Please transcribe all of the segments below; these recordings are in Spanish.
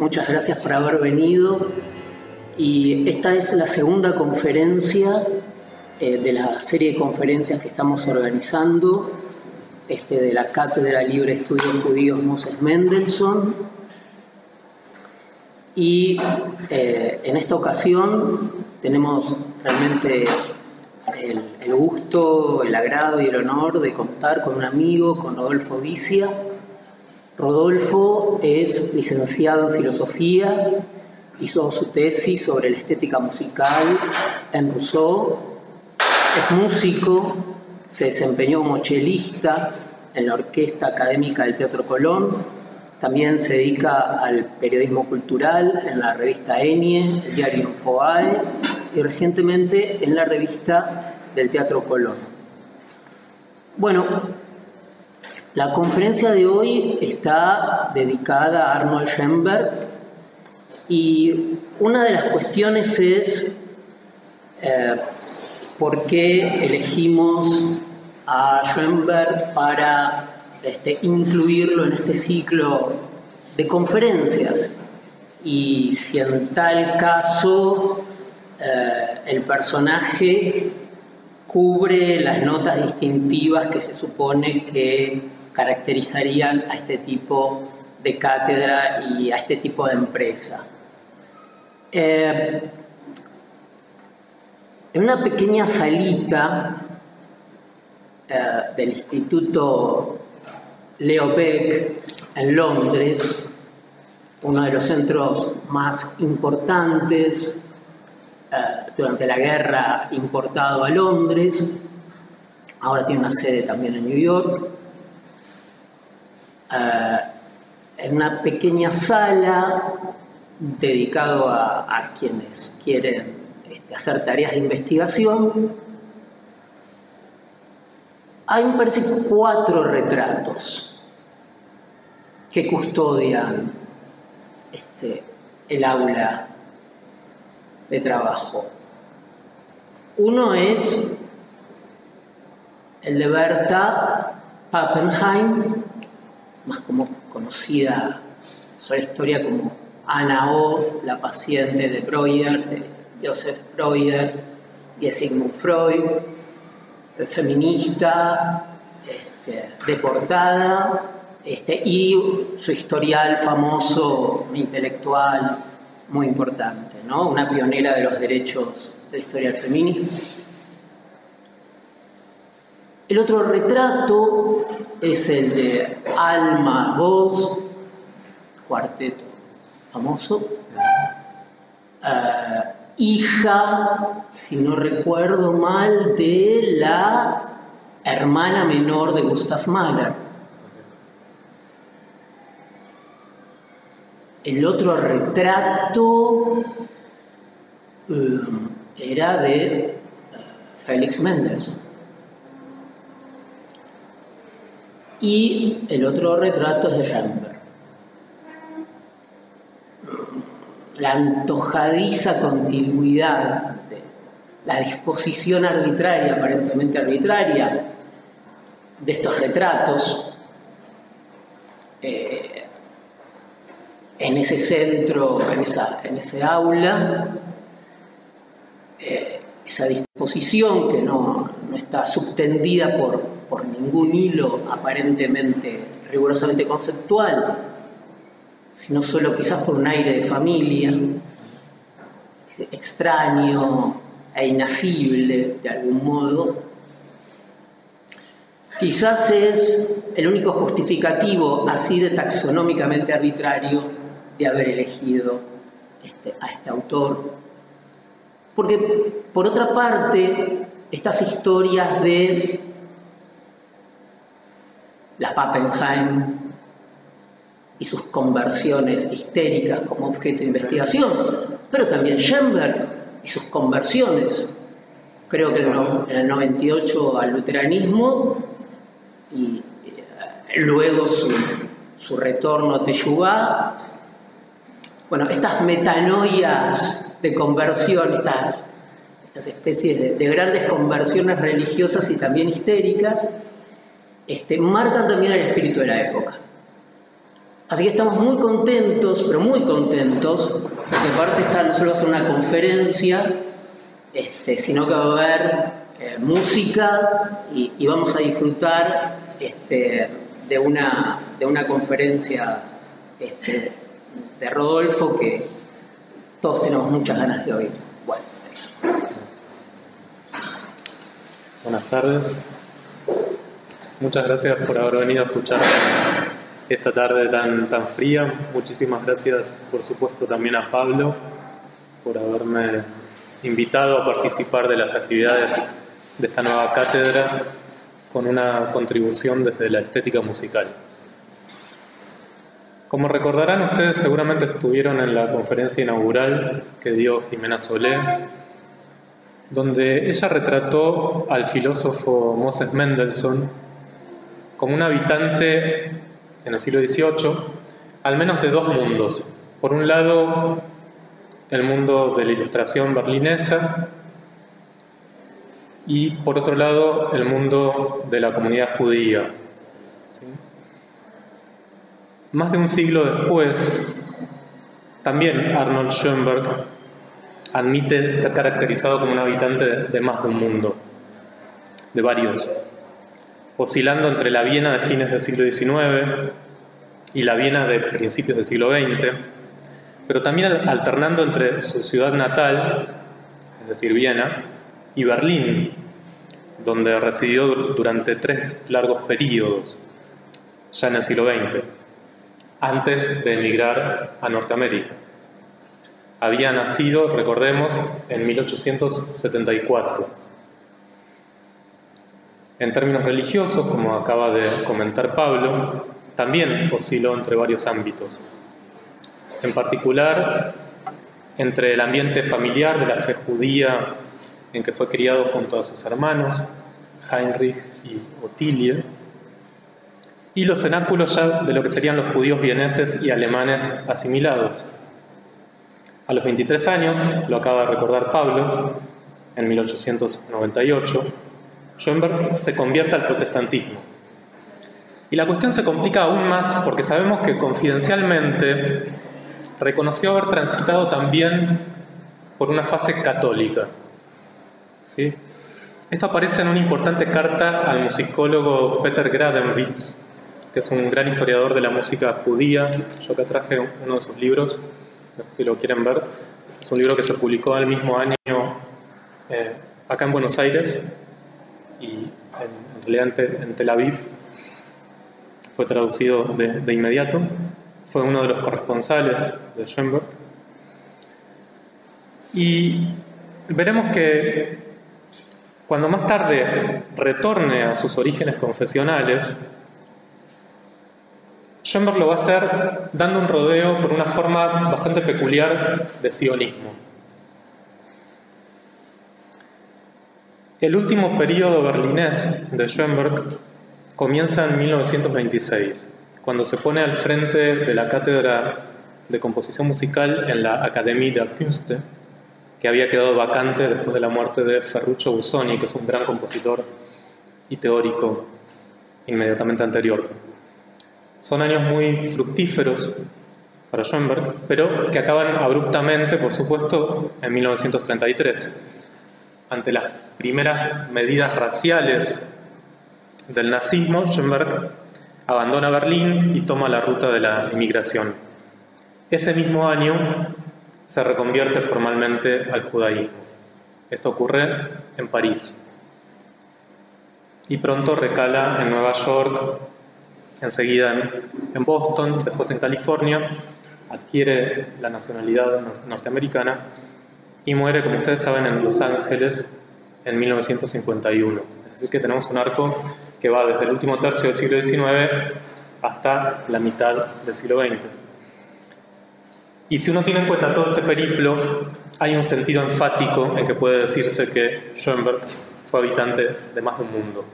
muchas gracias por haber venido. Y esta es la segunda conferencia de la serie de conferencias que estamos organizando de la Cátedra Libre de Estudios Judíos Moses Mendelssohn. Y en esta ocasión tenemos realmente el gusto, el agrado y el honor de contar con un amigo, con Rodolfo Vicia. Rodolfo es licenciado en Filosofía, hizo su tesis sobre la estética musical en Rousseau, es músico, se desempeñó como chelista en la Orquesta Académica del Teatro Colón, también se dedica al periodismo cultural en la revista Enie, el diario Infobae y recientemente en la revista del Teatro Colón. Bueno, la conferencia de hoy está dedicada a Arnold Schoenberg y una de las cuestiones es por qué elegimos a Schoenberg para incluirlo en este ciclo de conferencias y si en tal caso el personaje cubre las notas distintivas que se supone que caracterizarían a este tipo de cátedra y a este tipo de empresa. En una pequeña salita del Instituto Leo Baeck en Londres, uno de los centros más importantes durante la guerra importado a Londres, ahora tiene una sede también en New York, en una pequeña sala dedicado a quienes quieren hacer tareas de investigación. Hay, me parece, 4 retratos que custodian el aula de trabajo. Uno es el de Berta Pappenheim, más como conocida sobre la historia como Ana O, la paciente de Breuer, de Joseph Breuer y de Sigmund Freud, feminista, deportada, y su historial famoso, intelectual, muy importante, ¿no? Una pionera de los derechos de la historia del feminismo. El otro retrato es el de Alma Voss, cuarteto famoso, hija, si no recuerdo mal, de la hermana menor de Gustav Mahler. El otro retrato era de Felix Mendelssohn. Y el otro retrato es de Schoenberg. La antojadiza continuidad de la disposición arbitraria, aparentemente arbitraria, de estos retratos en ese centro, en ese aula, esa disposición que no está subtendida por ningún hilo aparentemente rigurosamente conceptual, sino solo quizás por un aire de familia, extraño e inacible de algún modo. Quizás es el único justificativo así de taxonómicamente arbitrario de haber elegido a este autor. Porque, por otra parte, estas historias de la Pappenheim y sus conversiones histéricas como objeto de investigación, pero también Schoenberg y sus conversiones, creo que en el 98 al luteranismo y luego su retorno a Teshuvá. Bueno, estas metanoias de conversión, estas especies de grandes conversiones religiosas y también histéricas, marcan también el espíritu de la época. Así que estamos muy contentos, pero muy contentos, porque aparte esta no solo va a ser una conferencia, sino que va a haber música y vamos a disfrutar de una conferencia de Rodolfo que todos tenemos muchas ganas de oír. Bueno. Buenas tardes. Muchas gracias por haber venido a escuchar esta tarde tan fría. Muchísimas gracias, por supuesto, también a Pablo por haberme invitado a participar de las actividades de esta nueva cátedra con una contribución desde la estética musical. Como recordarán ustedes, seguramente estuvieron en la conferencia inaugural que dio Jimena Solé, donde ella retrató al filósofo Moses Mendelssohn como un habitante en el siglo XVIII, al menos de dos mundos. Por un lado, el mundo de la ilustración berlinesa y, por otro lado, el mundo de la comunidad judía. ¿Sí? Más de un siglo después, también Arnold Schoenberg admite ser caracterizado como un habitante de más de un mundo, de varios, oscilando entre la Viena de fines del siglo XIX y la Viena de principios del siglo XX, pero también alternando entre su ciudad natal, es decir, Viena, y Berlín, donde residió durante 3 largos periodos, ya en el siglo XX, antes de emigrar a Norteamérica. Había nacido, recordemos, en 1874. En términos religiosos, como acaba de comentar Pablo, también osciló entre varios ámbitos. En particular, entre el ambiente familiar de la fe judía en que fue criado junto a sus hermanos, Heinrich y Ottilie, y los cenáculos ya de lo que serían los judíos vieneses y alemanes asimilados. A los 23 años, lo acaba de recordar Pablo, en 1898, Schoenberg se convierte al protestantismo. Y la cuestión se complica aún más porque sabemos que confidencialmente reconoció haber transitado también por una fase católica. ¿Sí? Esto aparece en una importante carta al musicólogo Peter Gradenwitz, que es un gran historiador de la música judía. Yo acá traje uno de sus libros, si lo quieren ver. Es un libro que se publicó el mismo año acá en Buenos Aires y en realidad en Tel Aviv. Fue traducido de inmediato. Fue uno de los corresponsales de Schoenberg. Y veremos que cuando más tarde retorne a sus orígenes confesionales, Schoenberg lo va a hacer dando un rodeo por una forma bastante peculiar de sionismo. El último periodo berlinés de Schoenberg comienza en 1926, cuando se pone al frente de la cátedra de composición musical en la Akademie der Künste, que había quedado vacante después de la muerte de Ferruccio Busoni, que es un gran compositor y teórico inmediatamente anterior. Son años muy fructíferos para Schoenberg, pero que acaban abruptamente, por supuesto, en 1933. Ante las primeras medidas raciales del nazismo, Schoenberg abandona Berlín y toma la ruta de la inmigración. Ese mismo año se reconvierte formalmente al judaísmo. Esto ocurre en París. Y pronto recala en Nueva York, enseguida en Boston, después en California, adquiere la nacionalidad norteamericana y muere, como ustedes saben, en Los Ángeles en 1951. Es decir, que tenemos un arco que va desde el último tercio del siglo XIX hasta la mitad del siglo XX. Y si uno tiene en cuenta todo este periplo, hay un sentido enfático en que puede decirse que Schoenberg fue habitante de más de un mundo.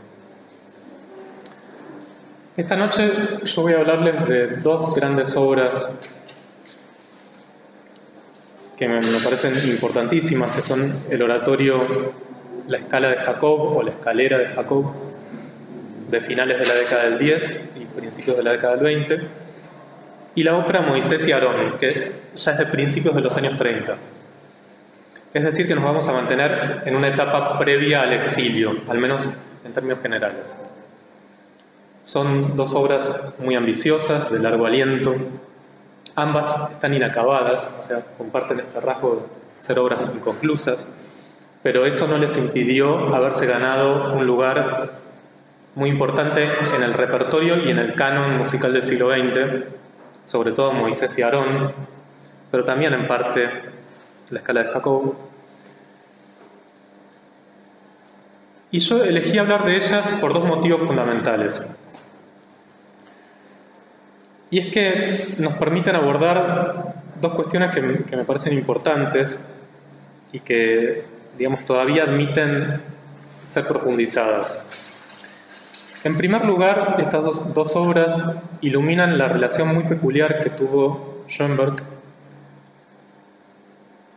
Esta noche yo voy a hablarles de 2 grandes obras que me parecen importantísimas, que son el oratorio La Escala de Jacob o La Escalera de Jacob, de finales de la década del 10 y principios de la década del 20, y la ópera Moisés y Aarón, que ya es de principios de los años 30. Es decir, que nos vamos a mantener en una etapa previa al exilio, al menos en términos generales. Son dos obras muy ambiciosas, de largo aliento. Ambas están inacabadas, o sea, comparten este rasgo de ser obras inconclusas, pero eso no les impidió haberse ganado un lugar muy importante en el repertorio y en el canon musical del siglo XX, sobre todo Moisés y Aarón, pero también en parte la escala de Jacob. Y yo elegí hablar de ellas por dos motivos fundamentales. Y es que nos permiten abordar dos cuestiones que me parecen importantes y que, digamos, todavía admiten ser profundizadas. En primer lugar, estas dos obras iluminan la relación muy peculiar que tuvo Schoenberg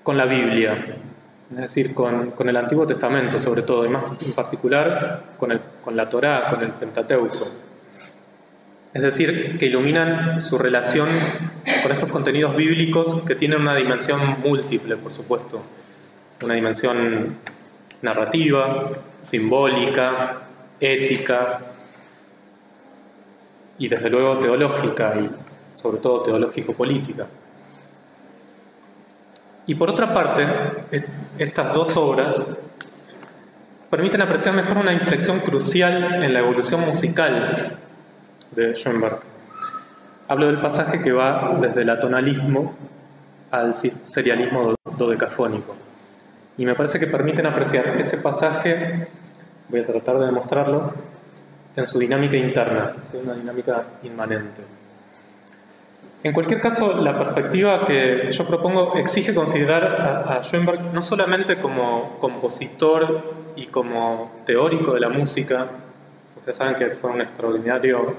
con la Biblia, es decir, con el Antiguo Testamento sobre todo, y más en particular con la Torá, con el Pentateuco. Es decir, que iluminan su relación con estos contenidos bíblicos que tienen una dimensión múltiple, por supuesto. Una dimensión narrativa, simbólica, ética y desde luego teológica y sobre todo teológico-política. Y por otra parte, estas dos obras permiten apreciar mejor una inflexión crucial en la evolución musical de Schoenberg. Hablo del pasaje que va desde el atonalismo al serialismo dodecafónico. Y me parece que permiten apreciar ese pasaje, voy a tratar de demostrarlo, en su dinámica interna, una dinámica inmanente. En cualquier caso, la perspectiva que yo propongo exige considerar a Schoenberg no solamente como compositor y como teórico de la música, ustedes saben que fue un extraordinario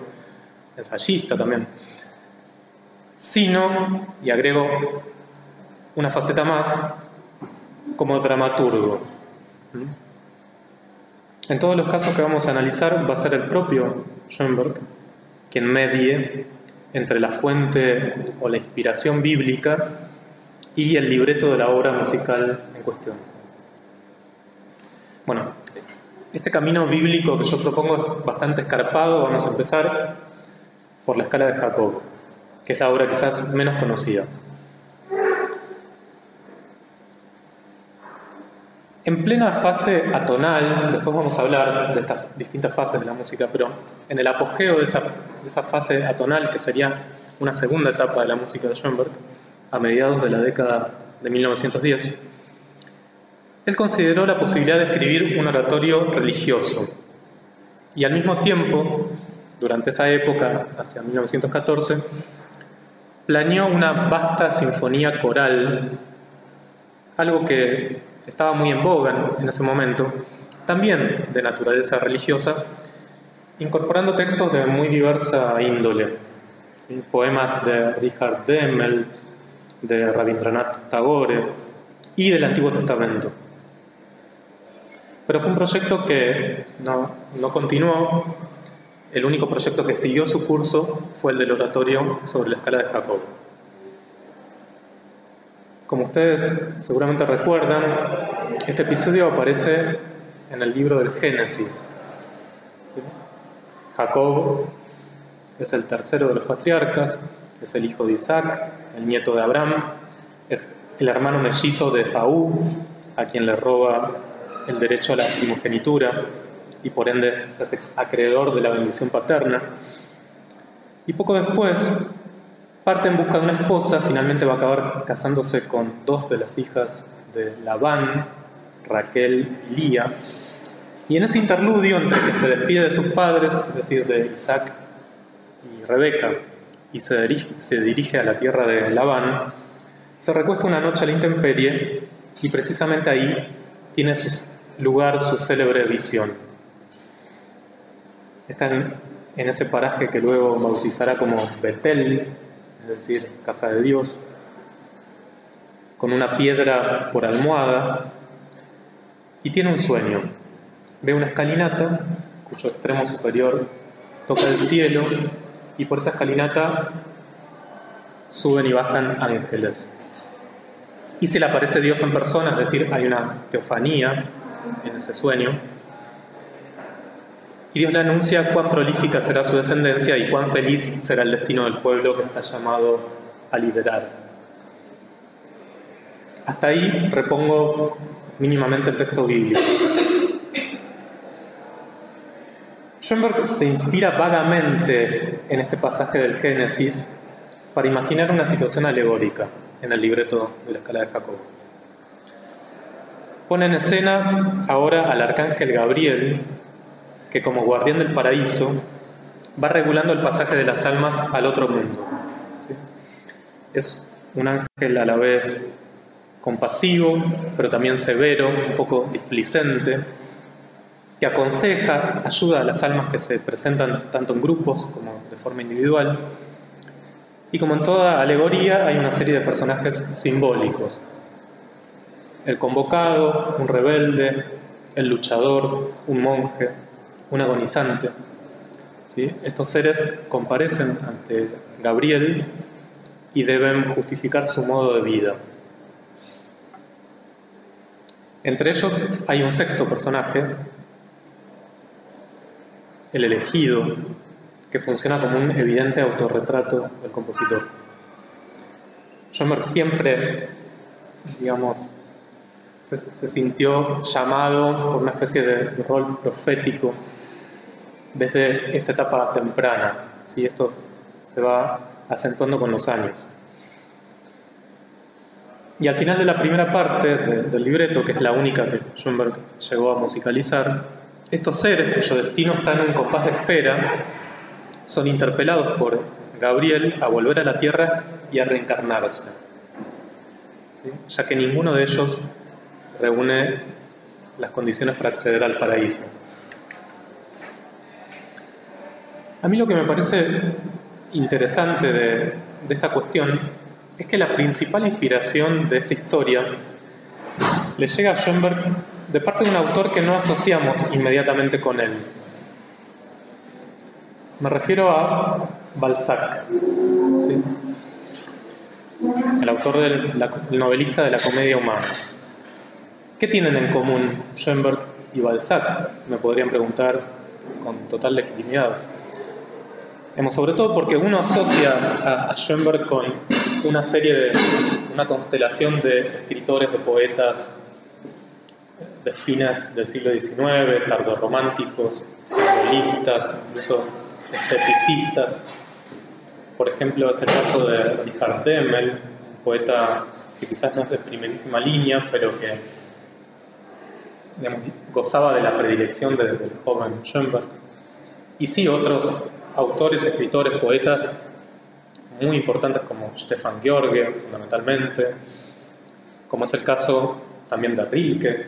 ensayista también, sino, y agrego una faceta más, como dramaturgo. En todos los casos que vamos a analizar va a ser el propio Schoenberg quien medie entre la fuente o la inspiración bíblica y el libreto de la obra musical en cuestión. Bueno, este camino bíblico que yo propongo es bastante escarpado. Vamos a empezar por la escala de Jacob, que es la obra quizás menos conocida. En plena fase atonal, después vamos a hablar de estas distintas fases de la música, pero en el apogeo de esa fase atonal, que sería una segunda etapa de la música de Schoenberg, a mediados de la década de 1910, él consideró la posibilidad de escribir un oratorio religioso y al mismo tiempo, durante esa época, hacia 1914, planeó una vasta sinfonía coral, algo que estaba muy en boga en ese momento, también de naturaleza religiosa, incorporando textos de muy diversa índole, ¿sí? Poemas de Richard Demmel, de Rabindranath Tagore y del Antiguo Testamento. Pero fue un proyecto que no continuó. El único proyecto que siguió su curso fue el del oratorio sobre la escala de Jacob. Como ustedes seguramente recuerdan, este episodio aparece en el libro del Génesis. ¿Sí? Jacob es el tercero de los patriarcas, es el hijo de Isaac, el nieto de Abraham, es el hermano mellizo de Esaú, a quien le roba el derecho a la primogenitura y por ende se hace acreedor de la bendición paterna. Y poco después parte en busca de una esposa, finalmente va a acabar casándose con dos de las hijas de Labán, Raquel y Lía. Y en ese interludio entre que se despide de sus padres, es decir, de Isaac y Rebeca, y se dirige a la tierra de Labán, se recuesta una noche a la intemperie y precisamente ahí tiene lugar su célebre visión. Está en ese paraje que luego bautizará como Betel, es decir, casa de Dios, con una piedra por almohada, y tiene un sueño. Ve una escalinata cuyo extremo superior toca el cielo, y por esa escalinata suben y bajan ángeles. Y se le aparece Dios en persona, es decir, hay una teofanía en ese sueño. Y Dios le anuncia cuán prolífica será su descendencia y cuán feliz será el destino del pueblo que está llamado a liderar. Hasta ahí repongo mínimamente el texto bíblico. Schoenberg se inspira vagamente en este pasaje del Génesis para imaginar una situación alegórica en el libreto de la Escala de Jacob. Pone en escena ahora al arcángel Gabriel, que como guardián del paraíso va regulando el pasaje de las almas al otro mundo. ¿Sí? Es un ángel a la vez compasivo, pero también severo, un poco displicente, que aconseja, ayuda a las almas que se presentan tanto en grupos como de forma individual. Y como en toda alegoría, hay una serie de personajes simbólicos. El convocado, un rebelde, el luchador, un monje, un agonizante. ¿Sí? Estos seres comparecen ante Gabriel y deben justificar su modo de vida. Entre ellos hay un sexto personaje, el elegido, que funciona como un evidente autorretrato del compositor. Schoenberg siempre, digamos, se sintió llamado por una especie de rol profético desde esta etapa temprana. ¿Sí? Esto se va acentuando con los años. Y al final de la primera parte del libreto, que es la única que Schoenberg llegó a musicalizar, estos seres, cuyo destino está en un compás de espera, son interpelados por Gabriel a volver a la tierra y a reencarnarse. ¿Sí? Ya que ninguno de ellos reúne las condiciones para acceder al paraíso. A mí lo que me parece interesante de esta cuestión es que la principal inspiración de esta historia le llega a Schoenberg de parte de un autor que no asociamos inmediatamente con él. Me refiero a Balzac, ¿sí? El autor el novelista de la comedia humana. ¿Qué tienen en común Schoenberg y Balzac? Me podrían preguntar con total legitimidad. Sobre todo porque uno asocia a Schoenberg con una constelación de escritores, de poetas de fines del siglo XIX, tardorrománticos, simbolistas, incluso esteticistas. Por ejemplo, es el caso de Richard Demmel, un poeta que quizás no es de primerísima línea, pero que, digamos, gozaba de la predilección del joven Schoenberg. Y sí, otros autores, escritores, poetas muy importantes como Stefan George, fundamentalmente, como es el caso también de Rilke,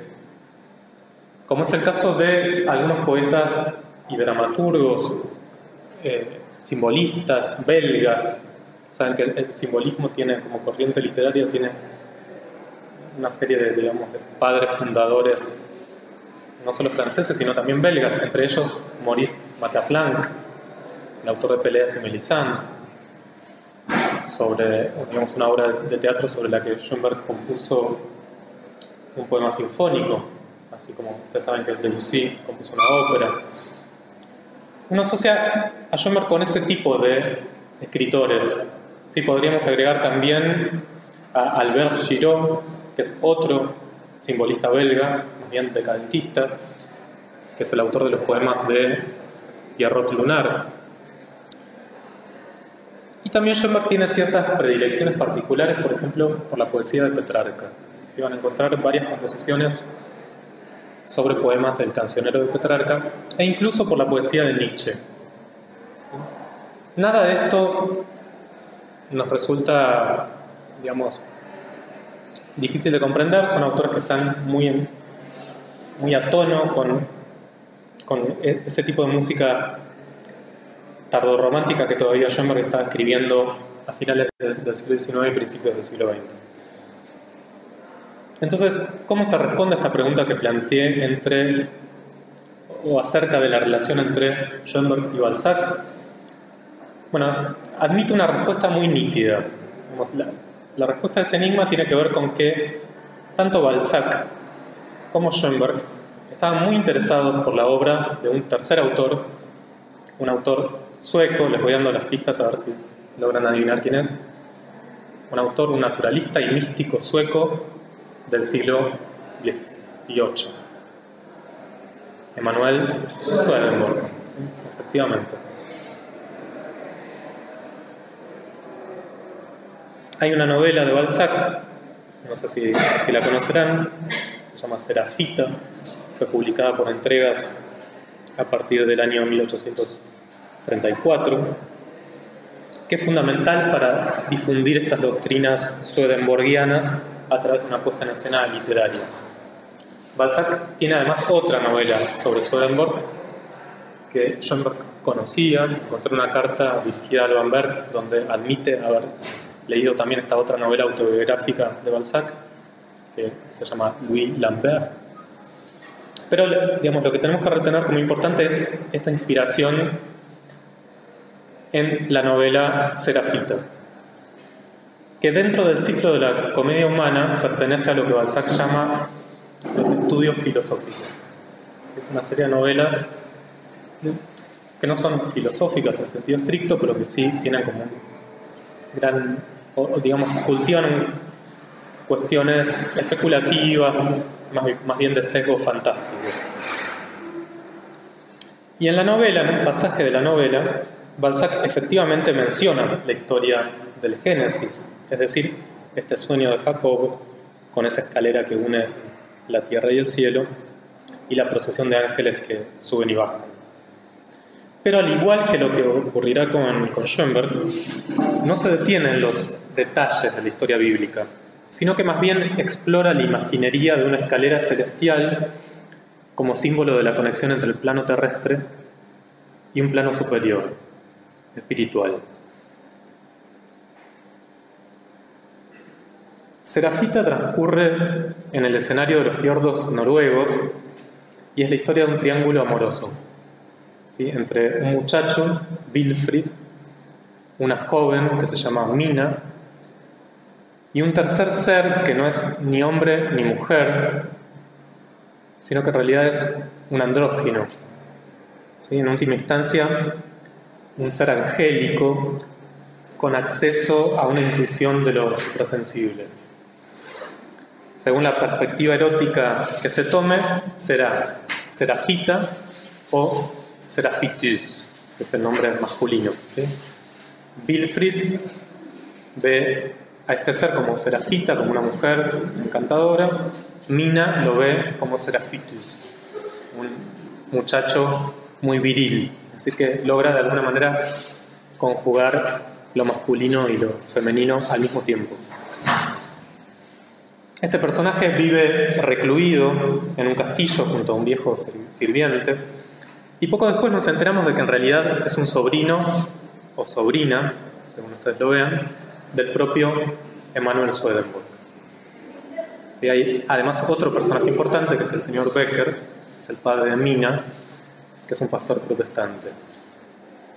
como es el caso de algunos poetas y dramaturgos, simbolistas, belgas. Saben que el simbolismo tiene, como corriente literaria, tiene una serie de padres fundadores, no solo franceses, sino también belgas, entre ellos Maurice Mataplanck, el autor de Peleas y Mélisande, sobre, digamos, una obra de teatro sobre la que Schoenberg compuso un poema sinfónico, así como ustedes saben que Debussy compuso una ópera. Uno asocia a Schoenberg con ese tipo de escritores. Sí, podríamos agregar también a Albert Giraud, que es otro simbolista belga, más bien decadentista, que es el autor de los poemas de Pierrot Lunar. Y también Schoenberg tiene ciertas predilecciones particulares, por ejemplo, por la poesía de Petrarca. ¿Sí? Van a encontrar varias composiciones sobre poemas del cancionero de Petrarca, e incluso por la poesía de Nietzsche. ¿Sí? Nada de esto nos resulta, digamos, difícil de comprender. Son autores que están muy a tono con ese tipo de música tardorromántica que todavía Schoenberg está escribiendo a finales del siglo XIX y principios del siglo XX. Entonces, ¿cómo se responde a esta pregunta que planteé acerca de la relación entre Schoenberg y Balzac? Bueno, admite una respuesta muy nítida. digamos, la respuesta a ese enigma tiene que ver con que tanto Balzac como Schoenberg estaban muy interesados por la obra de un tercer autor, un autor sueco. Les voy dando las pistas a ver si logran adivinar quién es. Un autor, un naturalista y místico sueco del siglo XVIII. Emanuel Swedenborg, ¿sí? Efectivamente. Hay una novela de Balzac, no sé si la conocerán, se llama Serafita, fue publicada por entregas a partir del año 1834, que es fundamental para difundir estas doctrinas swedenborgianas a través de una puesta en escena literaria. Balzac tiene además otra novela sobre Swedenborg que Schoenberg conocía. Encontré una carta dirigida a Alban Berg donde admite haber leído también esta otra novela autobiográfica de Balzac que se llama Louis Lambert. Pero, digamos, lo que tenemos que retener como importante es esta inspiración en la novela Serafita, que dentro del ciclo de la comedia humana pertenece a lo que Balzac llama los estudios filosóficos. Es una serie de novelas que no son filosóficas en sentido estricto, pero que sí tienen como un gran, digamos, cultivan cuestiones especulativas, más bien de sesgo fantástico. Y en la novela, en un pasaje de la novela, Balzac efectivamente menciona la historia del Génesis, es decir, este sueño de Jacob con esa escalera que une la tierra y el cielo y la procesión de ángeles que suben y bajan. Pero al igual que lo que ocurrirá con Schoenberg, no se detiene en los detalles de la historia bíblica, sino que más bien explora la imaginería de una escalera celestial como símbolo de la conexión entre el plano terrestre y un plano superior, espiritual. Serafita transcurre en el escenario de los fiordos noruegos y es la historia de un triángulo amoroso, ¿sí? Entre un muchacho, Wilfrid, una joven que se llama Mina y un tercer ser que no es ni hombre ni mujer, sino que en realidad es un andrógino, ¿sí? En última instancia, un ser angélico con acceso a una intuición de lo suprasensible. Según la perspectiva erótica que se tome, será Serafita o Serafitus, que es el nombre masculino, ¿sí? Wilfrid ve a este ser como Serafita, como una mujer encantadora. Mina lo ve como Serafitus, un muchacho muy viril, así que logra de alguna manera conjugar lo masculino y lo femenino al mismo tiempo. Este personaje vive recluido en un castillo junto a un viejo sirviente y poco después nos enteramos de que en realidad es un sobrino o sobrina, según ustedes lo vean, del propio Emanuel Swedenborg. Y hay además otro personaje importante que es el señor Becker, que es el padre de Mina, que es un pastor protestante,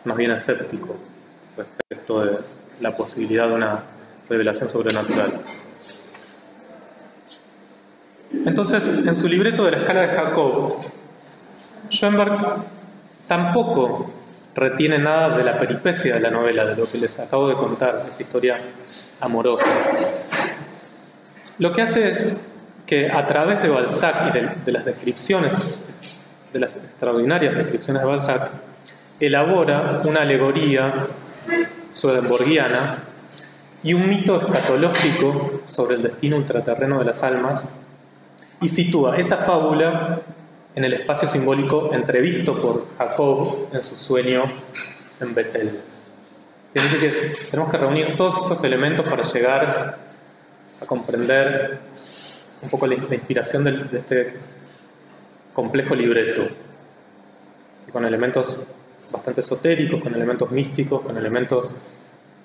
más bien escéptico respecto de la posibilidad de una revelación sobrenatural. Entonces, en su libreto de la escala de Jacob, Schoenberg tampoco retiene nada de la peripecia de la novela, de lo que les acabo de contar, esta historia amorosa. Lo que hace es que a través de Balzac y de las descripciones, de las extraordinarias descripciones de Balzac, elabora una alegoría swedenborgiana y un mito escatológico sobre el destino ultraterreno de las almas, y sitúa esa fábula en el espacio simbólico entrevisto por Jacob en su sueño en Betel. Así que tenemos que reunir todos esos elementos para llegar a comprender un poco la inspiración de este complejo libreto, ¿sí? Con elementos bastante esotéricos, con elementos místicos, con elementos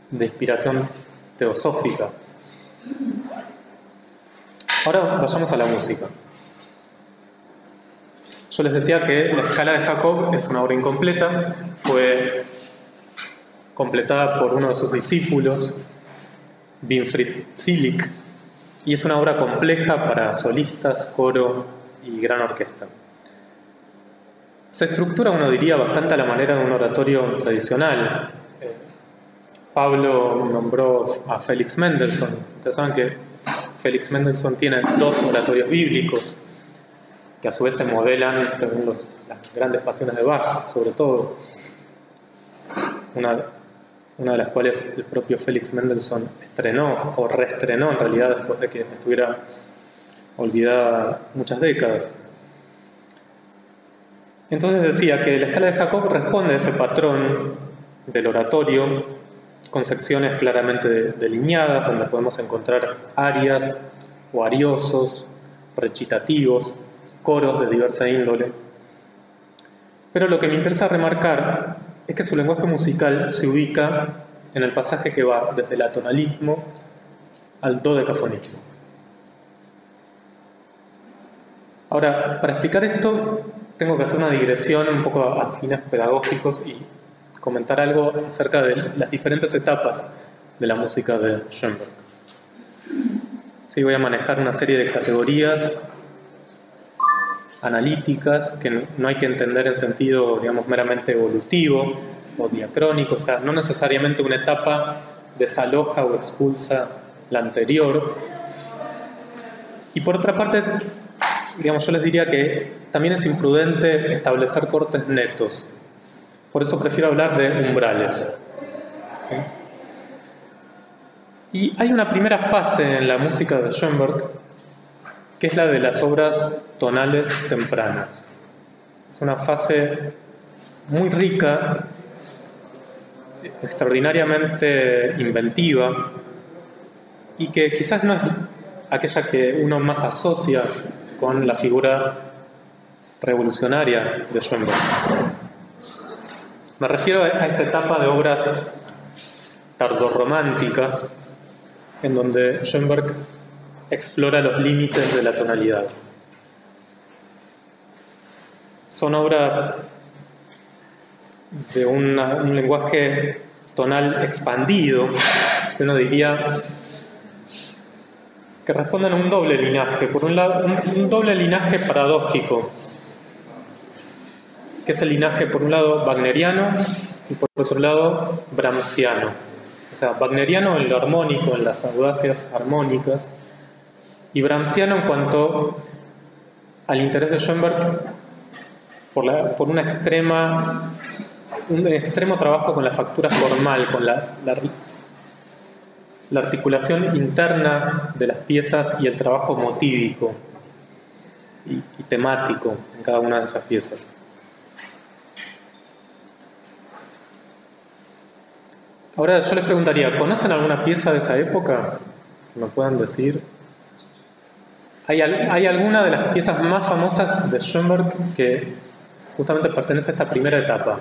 de inspiración teosófica. Ahora vayamos a la música. Yo les decía que la escala de Jacob es una obra incompleta, fue completada por uno de sus discípulos, Winfried Zillig, y es una obra compleja para solistas, coro y gran orquesta. Se estructura, uno diría, bastante a la manera de un oratorio tradicional. Pablo nombró a Felix Mendelssohn. Ustedes saben que Felix Mendelssohn tiene 2 oratorios bíblicos que a su vez se modelan según las grandes pasiones de Bach, sobre todo. Una de las cuales el propio Felix Mendelssohn estrenó o reestrenó en realidad después de que estuviera olvidada muchas décadas. Entonces decía que la escala de Jacob responde a ese patrón del oratorio con secciones claramente delineadas, donde podemos encontrar arias o ariosos, recitativos, coros de diversa índole. Pero lo que me interesa remarcar es que su lenguaje musical se ubica en el pasaje que va desde el atonalismo al dodecafonismo. Ahora, para explicar esto, tengo que hacer una digresión un poco a fines pedagógicos y comentar algo acerca de las diferentes etapas de la música de Schoenberg. Sí, voy a manejar una serie de categorías analíticas que no hay que entender en sentido, digamos, meramente evolutivo o diacrónico, o sea, no necesariamente una etapa desaloja o expulsa la anterior. Y por otra parte, digamos, yo les diría que también es imprudente establecer cortes netos. Por eso prefiero hablar de umbrales. ¿Sí? Y hay una primera fase en la música de Schoenberg, que es la de las obras tonales tempranas. Es una fase muy rica, extraordinariamente inventiva, y que quizás no es aquella que uno más asocia con la figura revolucionaria de Schoenberg. Me refiero a esta etapa de obras tardorrománticas, en donde Schoenberg explora los límites de la tonalidad. Son obras de un lenguaje tonal expandido, que uno diría que responden a un doble linaje. Por un lado, un doble linaje paradójico, que es el linaje, por un lado, wagneriano y por otro lado, brahmsiano. O sea, wagneriano en lo armónico, en las audacias armónicas, y brahmsiano en cuanto al interés de Schoenberg por un extremo trabajo con la factura formal, con la articulación interna de las piezas y el trabajo motívico y temático en cada una de esas piezas. Ahora yo les preguntaría, ¿conocen alguna pieza de esa época? Que me puedan decir. ¿Hay alguna de las piezas más famosas de Schoenberg que justamente pertenece a esta primera etapa?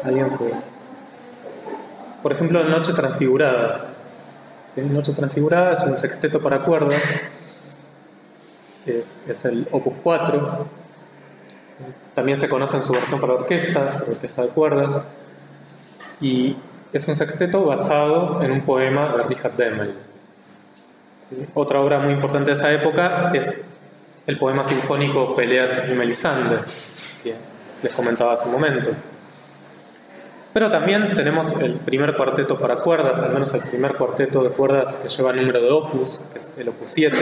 ¿Alguien se...? Por ejemplo, Noche Transfigurada. ¿Sí? Noche Transfigurada es un sexteto para cuerdas. Es el Opus 4. También se conoce en su versión para orquesta de cuerdas. Y es un sexteto basado en un poema de Richard Demmel. ¿Sí? Otra obra muy importante de esa época es el poema sinfónico Peleas y Melisande, que les comentaba hace un momento. Pero también tenemos el primer cuarteto para cuerdas, al menos el primer cuarteto de cuerdas que lleva el número de opus, que es el opus 7,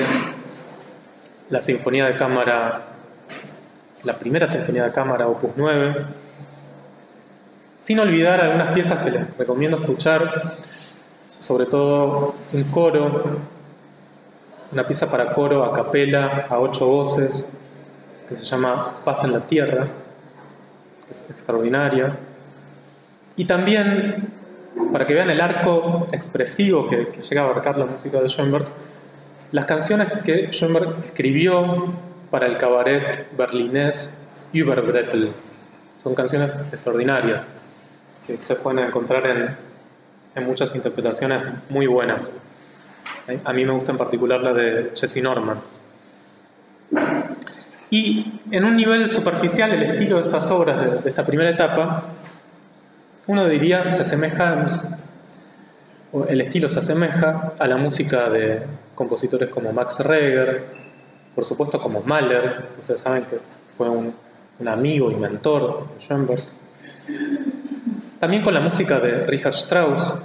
la sinfonía de cámara, la primera sinfonía de cámara, opus 9, sin olvidar algunas piezas que les recomiendo escuchar, sobre todo un coro, una pieza para coro a capela, a 8 voces, que se llama Paz en la Tierra, que es extraordinaria. Y también, para que vean el arco expresivo que llega a abarcar la música de Schoenberg, las canciones que Schoenberg escribió para el cabaret berlinés Überbrettel. Son canciones extraordinarias que ustedes pueden encontrar en muchas interpretaciones muy buenas. A mí me gusta en particular la de Jessye Norman. Y en un nivel superficial, el estilo de estas obras de esta primera etapa uno diría, el estilo se asemeja a la música de compositores como Max Reger, por supuesto como Mahler, que ustedes saben que fue un amigo y mentor de Schoenberg. También con la música de Richard Strauss.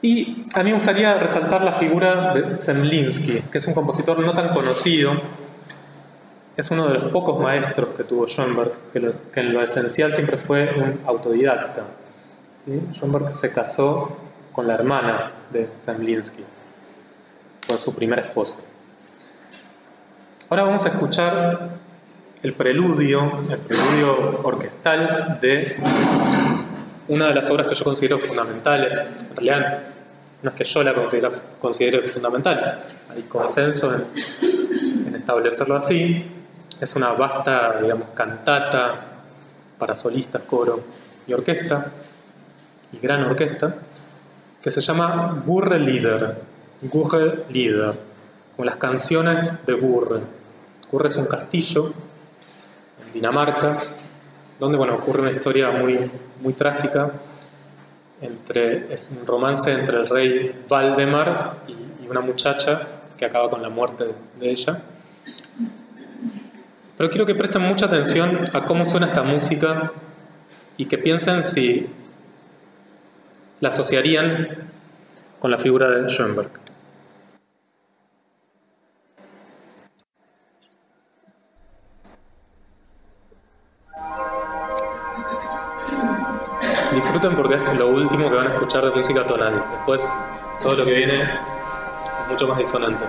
Y a mí me gustaría resaltar la figura de Zemlinsky, que es un compositor no tan conocido. Es uno de los pocos maestros que tuvo Schoenberg, que en lo esencial siempre fue un autodidacta. ¿Sí? Schoenberg se casó con la hermana de Zemlinsky. Fue su primera esposa. Ahora vamos a escuchar el preludio orquestal de una de las obras que yo considero fundamentales. En realidad no es que yo la considere fundamental, hay consenso en establecerlo así. Es una vasta, digamos, cantata para solistas, coro y orquesta, y gran orquesta, que se llama Gurre-Lieder, como las canciones de Gurre. Gurre es un castillo en Dinamarca, donde ocurre una historia muy, muy trágica. Es un romance entre el rey Valdemar y una muchacha que acaba con la muerte de ella. Pero quiero que presten mucha atención a cómo suena esta música y que piensen si la asociarían con la figura de Schoenberg. Disfruten porque es lo último que van a escuchar de música tonal. Después, todo lo que viene es mucho más disonante.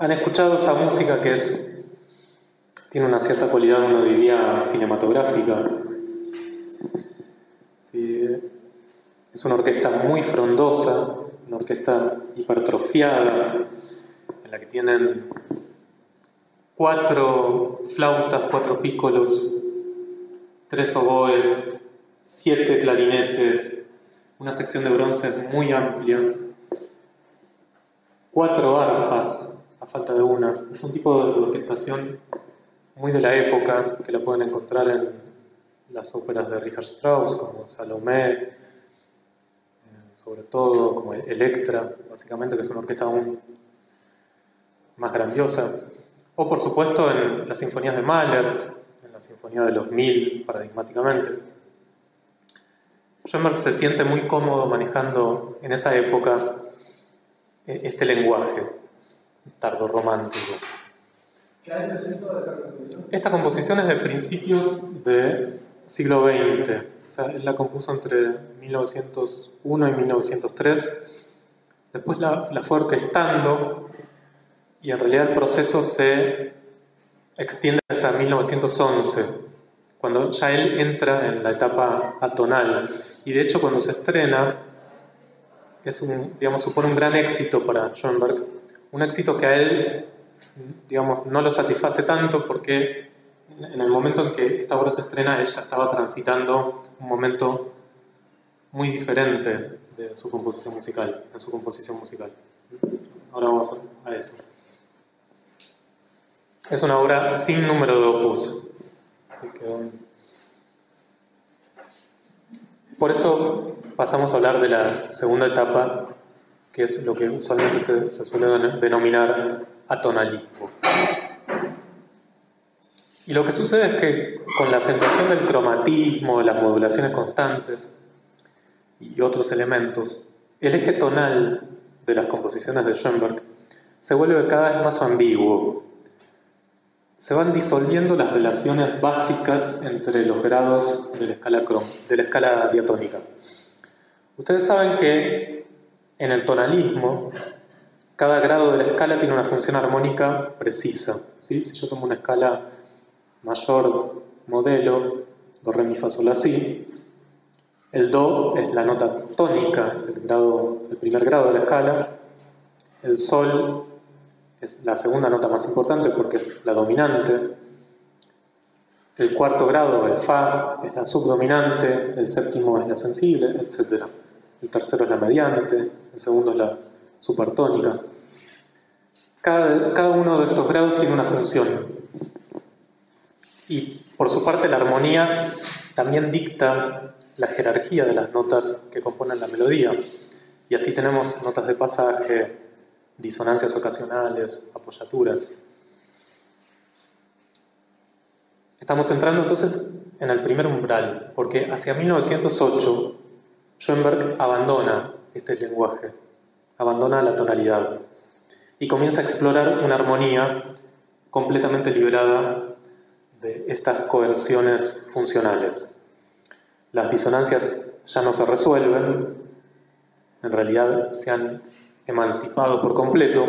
¿Han escuchado esta música que tiene una cierta cualidad, uno diría, cinematográfica? Sí, es una orquesta muy frondosa, una orquesta hipertrofiada, en la que tienen 4 flautas, 4 pícolos, 3 oboes, 7 clarinetes, una sección de bronce muy amplia, 4 arpas, a falta de una. Es un tipo de orquestación muy de la época, que la pueden encontrar en las óperas de Richard Strauss, como Salomé, sobre todo, como Electra, básicamente, que es una orquesta aún más grandiosa, o por supuesto en las sinfonías de Mahler, en la Sinfonía de los Mil, paradigmáticamente. Schoenberg se siente muy cómodo manejando en esa época este lenguaje tardorromántico. ¿Qué año es esto de esta composición? Esta composición es de principios del siglo XX, o sea, él la compuso entre 1901 y 1903, después la fue orquestando y en realidad el proceso se extiende hasta 1911, cuando ya él entra en la etapa atonal. Y de hecho cuando se estrena, supone un gran éxito para Schoenberg, un éxito que a él, no lo satisface tanto porque en el momento en que esta obra se estrena, él ya estaba transitando un momento muy diferente de su composición musical, en su composición musical. Ahora vamos a eso. Es una obra sin número de opus. Así que, por eso pasamos a hablar de la segunda etapa, que es lo que usualmente se suele denominar atonalismo. Y lo que sucede es que con la acentuación del cromatismo, de las modulaciones constantes y otros elementos, el eje tonal de las composiciones de Schoenberg se vuelve cada vez más ambiguo. Se van disolviendo las relaciones básicas entre los grados de la escala diatónica. Ustedes saben que en el tonalismo cada grado de la escala tiene una función armónica precisa, ¿sí? Si yo tomo una escala mayor modelo, do, re, mi, fa, sol, la, si, el do es la nota tónica, es el primer grado de la escala, el sol es la segunda nota más importante porque es la dominante, el cuarto grado, el fa, es la subdominante, el séptimo es la sensible, etc. El tercero es la mediante, el segundo es la supertónica. Cada uno de estos grados tiene una función. Y por su parte la armonía también dicta la jerarquía de las notas que componen la melodía. Y así tenemos notas de pasaje, disonancias ocasionales, apoyaturas. Estamos entrando entonces en el primer umbral, porque hacia 1908 Schoenberg abandona este lenguaje, abandona la tonalidad y comienza a explorar una armonía completamente liberada de estas coerciones funcionales. Las disonancias ya no se resuelven, en realidad se han emancipado por completo,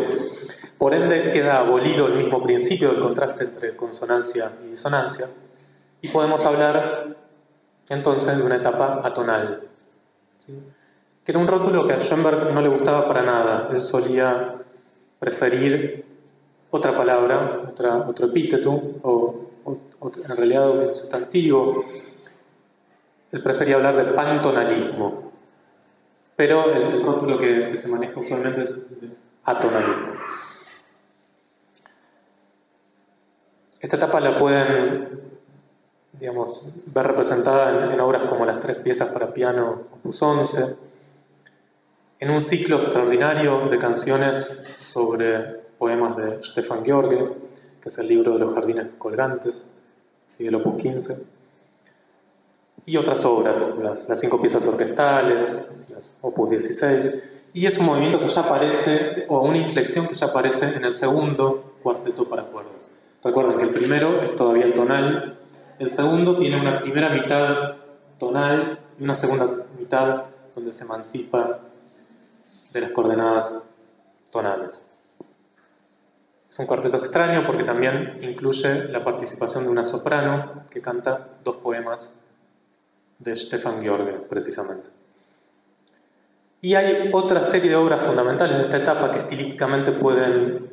por ende queda abolido el mismo principio del contraste entre consonancia y disonancia, y podemos hablar entonces de una etapa atonal, ¿sí? Que era un rótulo que a Schoenberg no le gustaba para nada. Él solía preferir otra palabra, otro epíteto, o en realidad un sustantivo. Él prefería hablar de pantonalismo, pero el rótulo que se maneja usualmente es de atonalismo. Esta etapa la pueden, ver representada en obras como las 3 piezas para piano, opus 11, en un ciclo extraordinario de canciones sobre poemas de Stefan George, que es el libro de los jardines colgantes, y del opus 15, y otras obras, las 5 piezas orquestales, las opus 16, y es un movimiento que ya aparece, o una inflexión que ya aparece en el segundo cuarteto para cuerdas. Recuerden que el primero es todavía tonal, el segundo tiene una primera mitad tonal y una segunda mitad donde se emancipa de las coordenadas tonales. Es un cuarteto extraño porque también incluye la participación de una soprano que canta 2 poemas de Stefan George, precisamente. Y hay otra serie de obras fundamentales de esta etapa que estilísticamente pueden,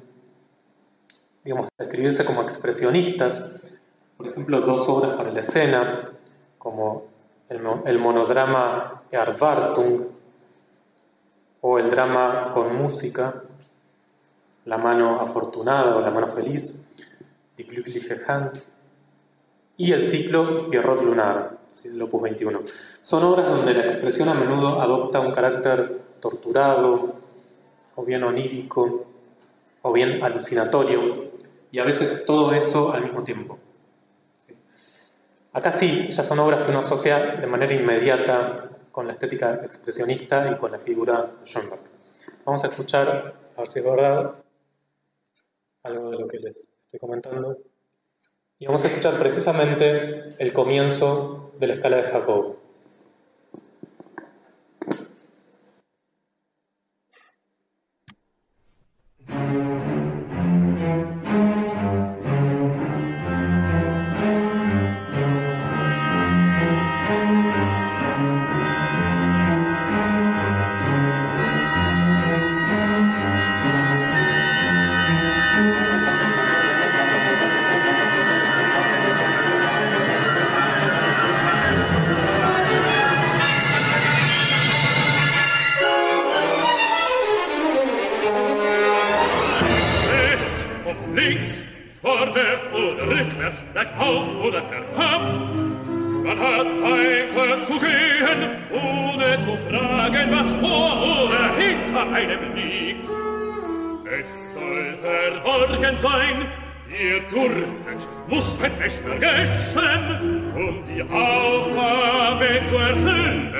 describirse como expresionistas. Por ejemplo, 2 obras para la escena, como el monodrama Erwartung o el drama con música, La mano afortunada o La mano feliz, Die glückliche Hand. y el ciclo Pierrot Lunar, ¿sí? El Opus 21. Son obras donde la expresión a menudo adopta un carácter torturado, o bien onírico, o bien alucinatorio, y a veces todo eso al mismo tiempo. ¿Sí? Acá sí, ya son obras que uno asocia de manera inmediata con la estética expresionista y con la figura de Schoenberg. Vamos a escuchar, a ver si es verdad, algo de lo que les estoy comentando. Y vamos a escuchar precisamente el comienzo de la escala de Jacob. Links, vorwärts oder rückwärts, bergauf oder herab. Man hat weiter zu gehen, ohne zu fragen, was vor oder hinter einem liegt. Es soll verborgen sein, ihr durftet, musstet es vergessen, um die Aufgabe zu erfüllen.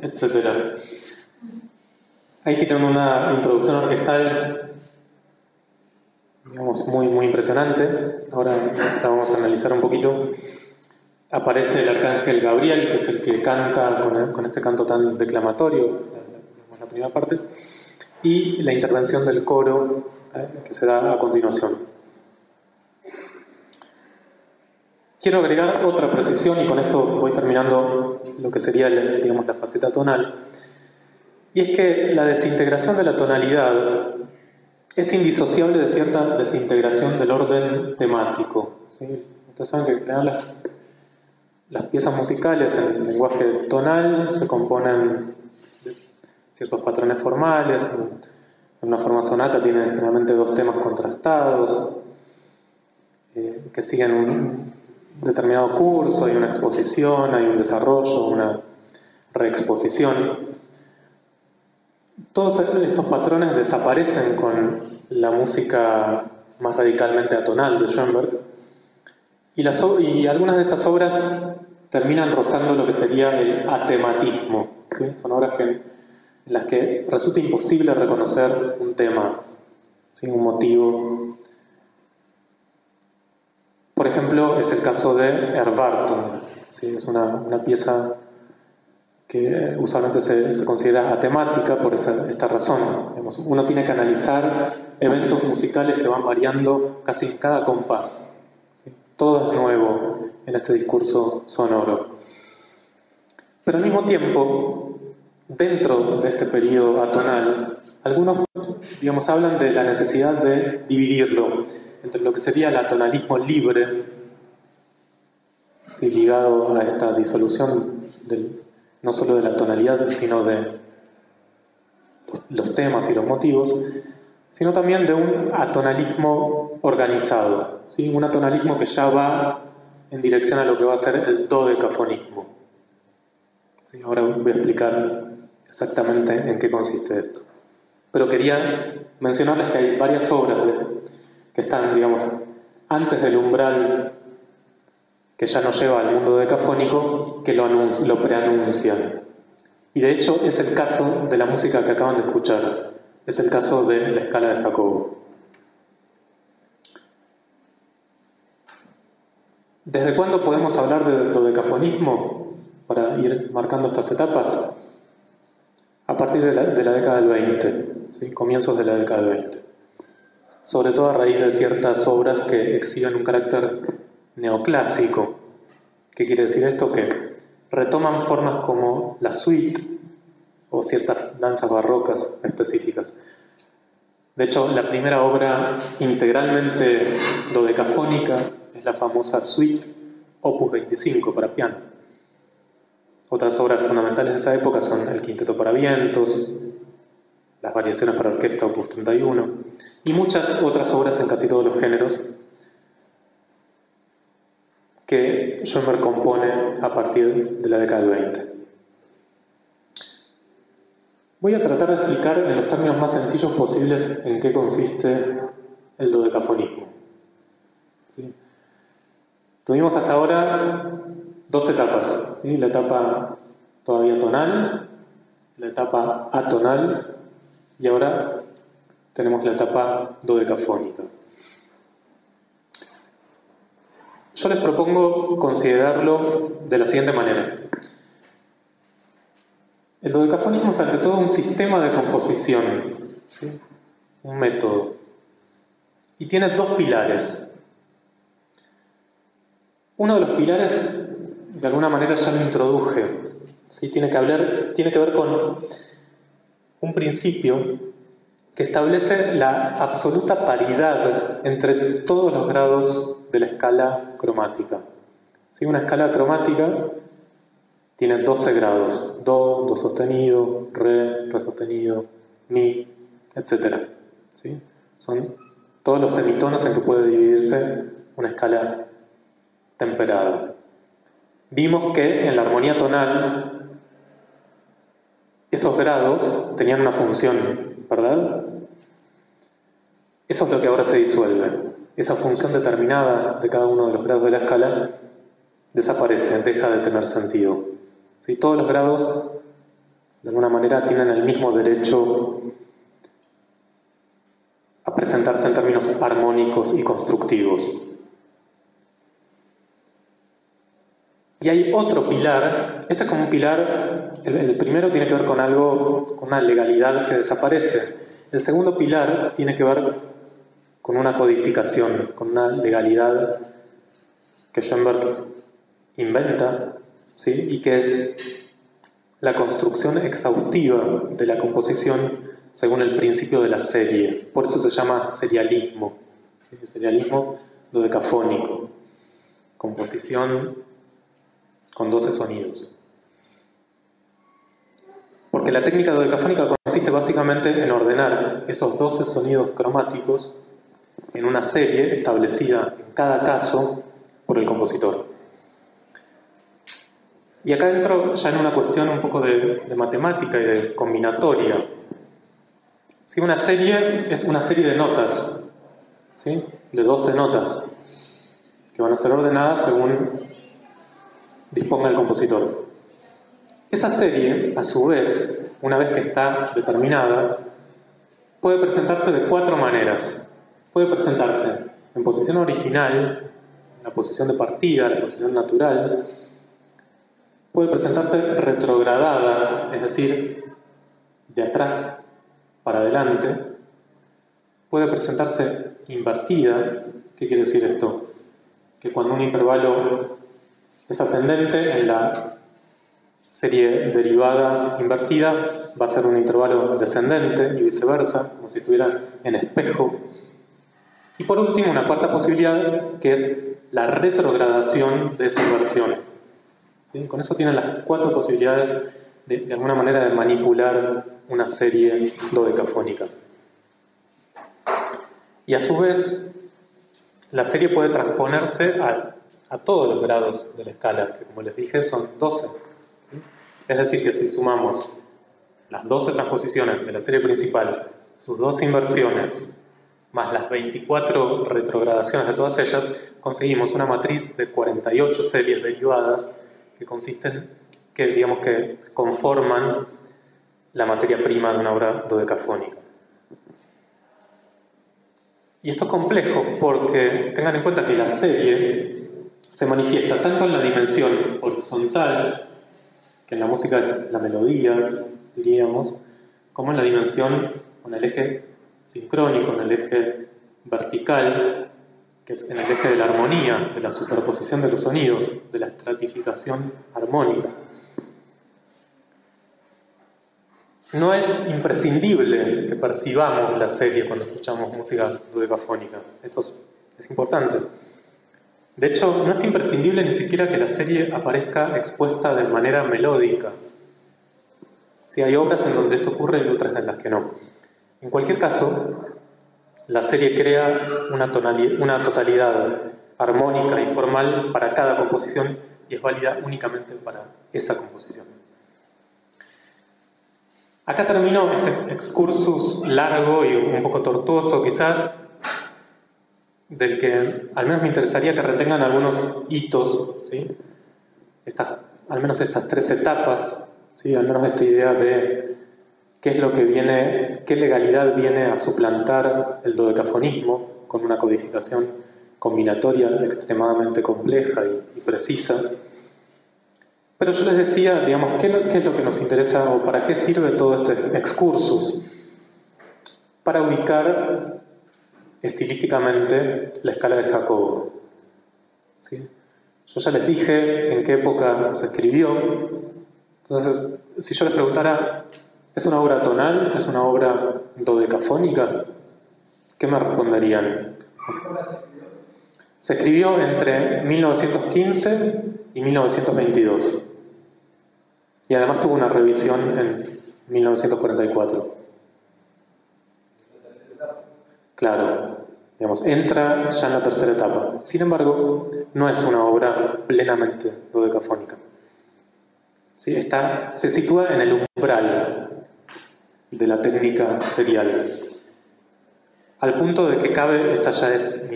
Etcétera. Ahí tienen una introducción orquestal, digamos, muy impresionante. Ahora la vamos a analizar un poquito. Aparece el arcángel Gabriel, que es el que canta con este canto tan declamatorio, la primera parte, y la intervención del coro que se da a continuación. Quiero agregar otra precisión, y con esto voy terminando lo que sería, digamos, la faceta tonal, y es que la desintegración de la tonalidad es indisociable de cierta desintegración del orden temático, ¿sí? Ustedes saben que en general las piezas musicales en lenguaje tonal se componen de ciertos patrones formales. En una forma sonata tiene generalmente dos temas contrastados que siguen un determinado curso, hay una exposición, hay un desarrollo, una reexposición. Todos estos patrones desaparecen con la música más radicalmente atonal de Schoenberg, y algunas de estas obras terminan rozando lo que sería el atematismo, ¿sí? Son obras en las que resulta imposible reconocer un tema, ¿sí? Un motivo. Por ejemplo, es el caso de Erwartung, ¿sí? Es una pieza que usualmente se considera atemática por esta razón. Digamos, uno tiene que analizar eventos musicales que van variando casi en cada compás, ¿sí? Todo es nuevo en este discurso sonoro. Pero al mismo tiempo, dentro de este periodo atonal, algunos, digamos, hablan de la necesidad de dividirlo entre lo que sería el atonalismo libre, ¿sí? Ligado a esta disolución no solo de la tonalidad, sino de los temas y los motivos, sino también de un atonalismo organizado, ¿sí? Un atonalismo que ya va en dirección a lo que va a ser el dodecafonismo. ¿Sí? Ahora voy a explicar exactamente en qué consiste esto. Pero quería mencionarles que hay varias obras que están, digamos, antes del umbral que ya nos lleva al mundo decafónico, que lo preanuncian. Y de hecho es el caso de la música que acaban de escuchar, es el caso de la escala de Jacobo. ¿Desde cuándo podemos hablar de dodecafonismo? Para ir marcando estas etapas. A partir de la década del 20, ¿sí? Comienzos de la década del 20. Sobre todo a raíz de ciertas obras que exhiben un carácter neoclásico. ¿Qué quiere decir esto? Que retoman formas como la suite o ciertas danzas barrocas específicas. De hecho, la primera obra integralmente dodecafónica es la famosa Suite Opus 25 para piano. Otras obras fundamentales de esa época son el Quinteto para vientos, las variaciones para orquesta Opus 31 y muchas otras obras en casi todos los géneros que Schoenberg compone a partir de la década del 20. Voy a tratar de explicar en los términos más sencillos posibles en qué consiste el dodecafonismo. ¿Sí? Tuvimos hasta ahora dos etapas, ¿sí? La etapa todavía tonal, la etapa atonal y ahora tenemos la etapa dodecafónica. Yo les propongo considerarlo de la siguiente manera. El dodecafonismo es ante todo un sistema de composición, ¿sí? Un método. Y tiene dos pilares. Uno de los pilares, de alguna manera ya lo introduje, ¿sí? Tiene que ver con un principio que establece la absoluta paridad entre todos los grados de la escala cromática. ¿Sí? Una escala cromática tiene 12 grados: Do, Do sostenido, Re, Re sostenido, Mi, etc. ¿Sí? Son todos los semitonos en que puede dividirse una escala temperada. Vimos que en la armonía tonal esos grados tenían una función, ¿verdad? Eso es lo que ahora se disuelve. Esa función determinada de cada uno de los grados de la escala desaparece, deja de tener sentido. ¿Sí? Todos los grados, de alguna manera, tienen el mismo derecho a presentarse en términos armónicos y constructivos. Y hay otro pilar, este es como un pilar, el primero tiene que ver con algo, con una legalidad que desaparece. El segundo pilar tiene que ver con una codificación, con una legalidad que Schoenberg inventa, ¿sí? Y que es la construcción exhaustiva de la composición según el principio de la serie. Por eso se llama serialismo, ¿sí? Serialismo dodecafónico, composición con 12 sonidos. Porque la técnica dodecafónica consiste básicamente en ordenar esos 12 sonidos cromáticos en una serie establecida en cada caso por el compositor. Y acá entro ya en una cuestión un poco de matemática y de combinatoria. ¿Sí? Una serie es una serie de notas, ¿sí? De 12 notas, que van a ser ordenadas según disponga el compositor. Esa serie, a su vez, una vez que está determinada, puede presentarse de 4 maneras. Puede presentarse en posición original, en la posición de partida, la posición natural. Puede presentarse retrogradada, es decir, de atrás para adelante. Puede presentarse invertida. ¿Qué quiere decir esto? Que cuando un intervalo es ascendente, en la serie derivada invertida va a ser un intervalo descendente y viceversa, como si estuviera en espejo. Y por último, una cuarta posibilidad, que es la retrogradación de esa inversión. ¿Sí? Con eso tienen las 4 posibilidades de alguna manera de manipular una serie dodecafónica. Y a su vez, la serie puede transponerse a todos los grados de la escala, que como les dije son 12. ¿Sí? Es decir, que si sumamos las 12 transposiciones de la serie principal, sus 12 inversiones, más las 24 retrogradaciones de todas ellas, conseguimos una matriz de 48 series derivadas que conforman la materia prima de una obra dodecafónica. Y esto es complejo porque tengan en cuenta que la serie se manifiesta tanto en la dimensión horizontal, que en la música es la melodía, diríamos, como en la dimensión con el eje sincrónico, en el eje vertical, que es en el eje de la armonía, de la superposición de los sonidos, de la estratificación armónica. no es imprescindible que percibamos la serie cuando escuchamos música dodecafónica. Esto es importante. De hecho, no es imprescindible ni siquiera que la serie aparezca expuesta de manera melódica. Sí, hay obras en donde esto ocurre y otras en las que no. En cualquier caso, la serie crea una totalidad armónica y formal para cada composición y es válida únicamente para esa composición. Acá termino este excursus largo y un poco tortuoso quizás, del que al menos me interesaría que retengan algunos hitos, ¿sí? Al menos estas 3 etapas, ¿sí? Al menos esta idea de qué es lo que viene, qué legalidad viene a suplantar el dodecafonismo con una codificación combinatoria extremadamente compleja y precisa. Pero yo les decía, digamos, ¿qué es lo que nos interesa o para qué sirve todo este excursus? Para ubicar estilísticamente la escala de Jacobo. ¿Sí? Yo ya les dije en qué época se escribió. Entonces, si yo les preguntara, ¿es una obra tonal? ¿Es una obra dodecafónica? ¿Qué me responderían? Se escribió entre 1915 y 1922. Y además tuvo una revisión en 1944. Claro, digamos, entra ya en la tercera etapa. Sin embargo, no es una obra plenamente dodecafónica. ¿Sí? Se sitúa en el umbral de la técnica serial. Al punto de que cabe, esta ya es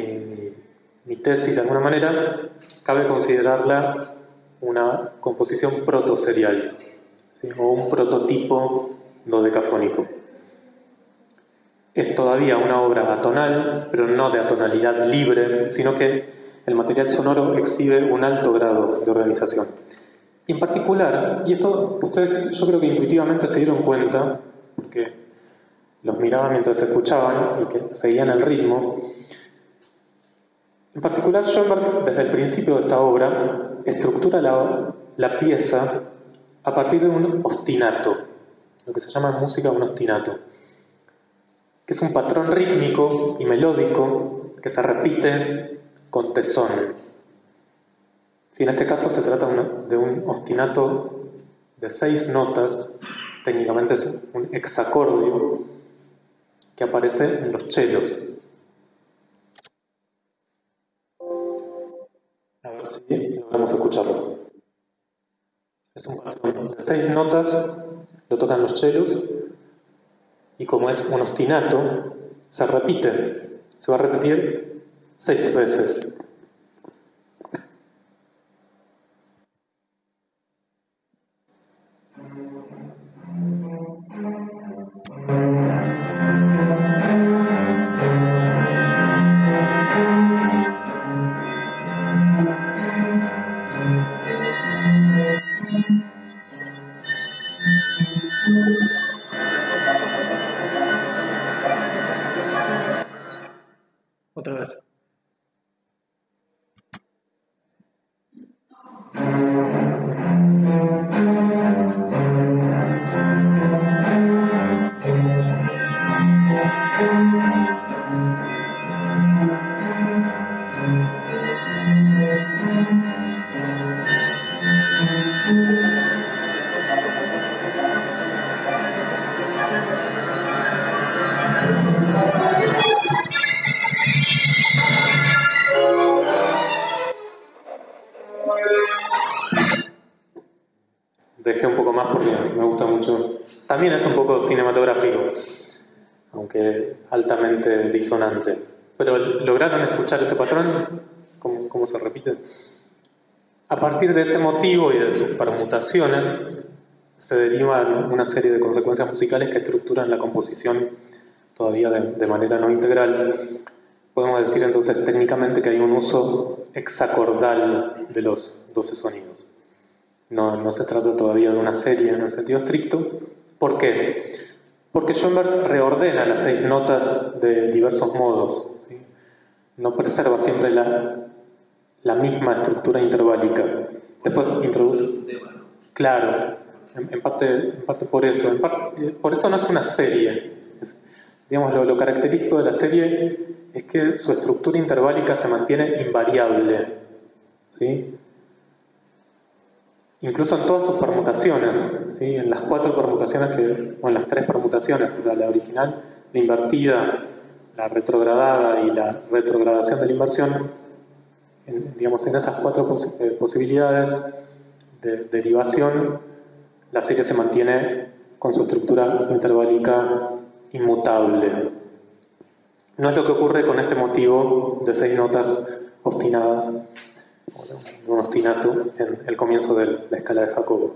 mi tesis de alguna manera, cabe considerarla una composición proto-serial, ¿sí? O un prototipo dodecafónico. Es todavía una obra atonal, pero no de atonalidad libre, sino que el material sonoro exhibe un alto grado de organización. En particular, y esto ustedes yo creo que intuitivamente se dieron cuenta, porque los miraba mientras escuchaban y que seguían el ritmo. En particular, Schoenberg, desde el principio de esta obra, estructura la pieza a partir de un ostinato, lo que se llama en música un ostinato, que es un patrón rítmico y melódico que se repite con tesón. Sí, en este caso se trata de un ostinato de 6 notas, técnicamente es un hexacordio, que aparece en los chelos. A ver si logramos escucharlo. Es un patrón de 6 notas, lo tocan los chelos, y como es un ostinato, se repite. Se va a repetir 6 veces. Otra vez. Dejé un poco más porque me gusta mucho. También es un poco cinematográfico, aunque altamente disonante. Pero ¿lograron escuchar ese patrón? ¿Cómo se repite? A partir de ese motivo y de sus permutaciones se derivan una serie de consecuencias musicales que estructuran la composición todavía de manera no integral. Podemos decir entonces técnicamente que hay un uso hexacordal de los 12 sonidos. No se trata todavía de una serie en el sentido estricto. ¿Por qué? Porque Schoenberg reordena las 6 notas de diversos modos, ¿sí? No preserva siempre la misma estructura interválica. Después introduce... Claro, en parte por eso. Por eso no es una serie. Digamos, lo característico de la serie es que su estructura interválica se mantiene invariable, ¿sí? Incluso en todas sus permutaciones, ¿sí? En las 4 permutaciones o en las 3 permutaciones, o sea, la original, la invertida, la retrogradada y la retrogradación de la inversión, digamos, en esas 4 posibilidades de derivación, la serie se mantiene con su estructura interválica inmutable. No es lo que ocurre con este motivo de 6 notas obstinadas, un ostinato en el comienzo de la escala de Jacobo.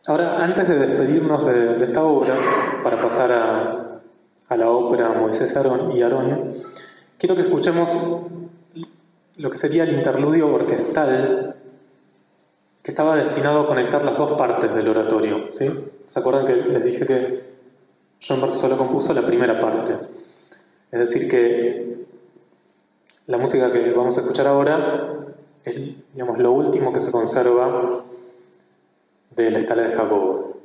Ahora, antes de despedirnos de esta obra, para pasar a la ópera Moisés y Aarón, quiero que escuchemos lo que sería el interludio orquestal que estaba destinado a conectar las 2 partes del oratorio, ¿sí? ¿Se acuerdan que les dije que Schoenberg solo compuso la primera parte? Es decir, que la música que vamos a escuchar ahora es, digamos, lo último que se conserva de la escala de Jacobo.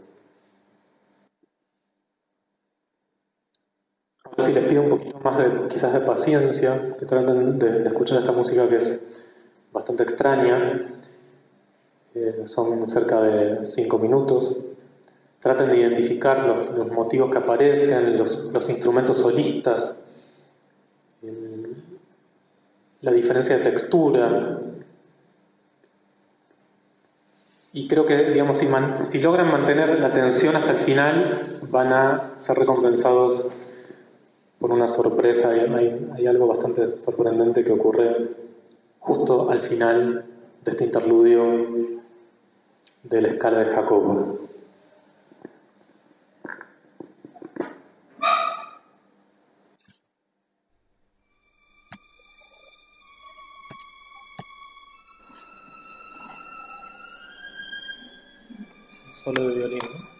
Ahora sí les pido un poquito más quizás de paciencia, que traten de escuchar esta música que es bastante extraña. Son cerca de 5 minutos. Traten de identificar los motivos que aparecen, los instrumentos solistas, la diferencia de textura. Y creo que, digamos, si logran mantener la atención hasta el final, van a ser recompensados por una sorpresa. Hay algo bastante sorprendente que ocurre justo al final de este interludio de la escala de Jacobo. Solo de violín, ¿no?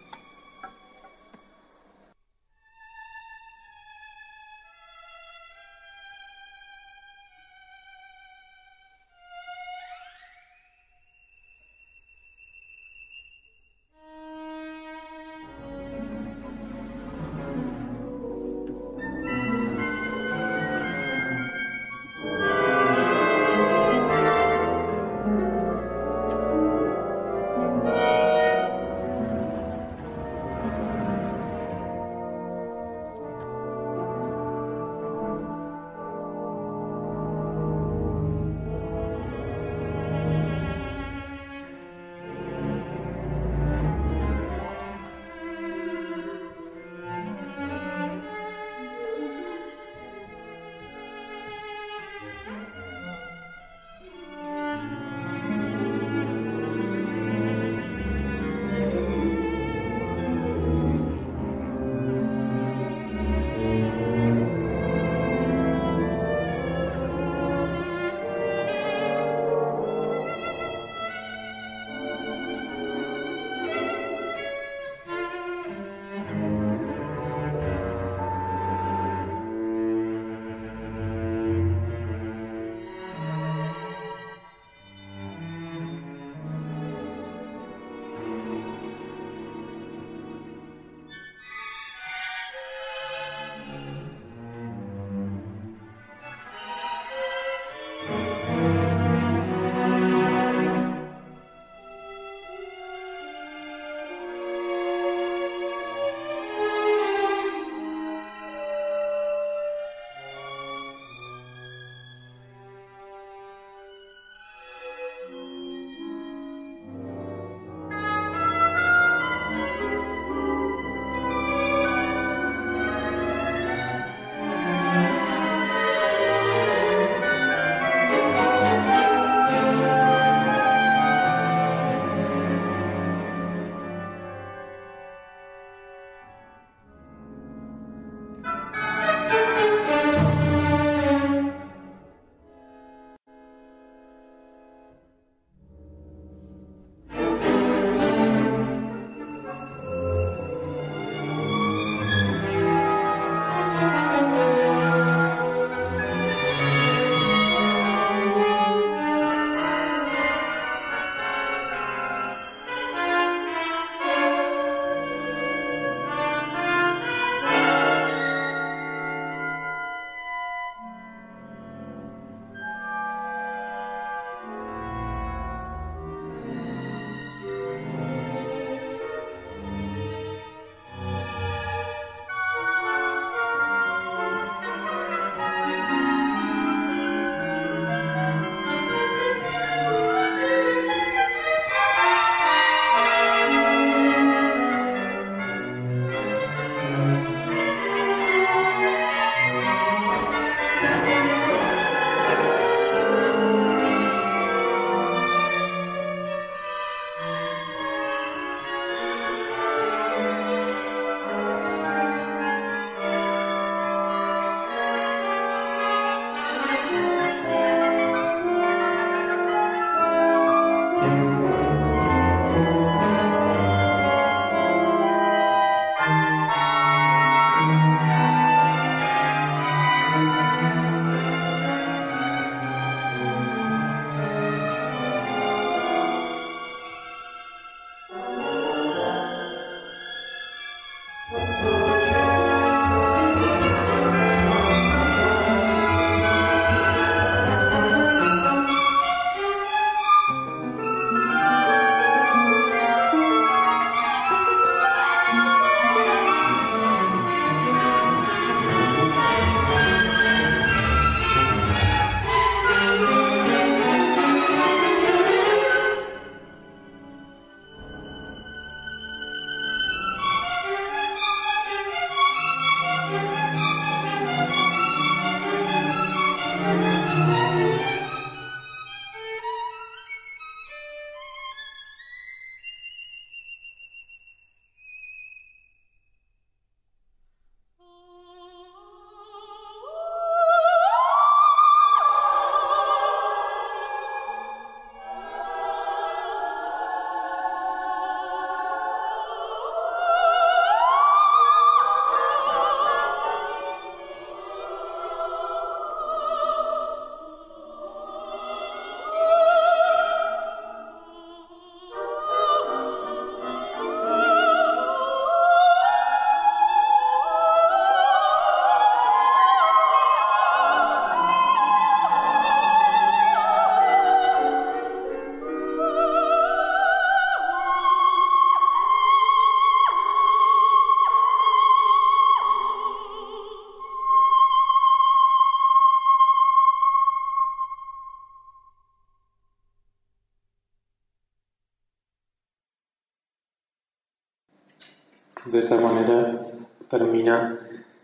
de esa manera termina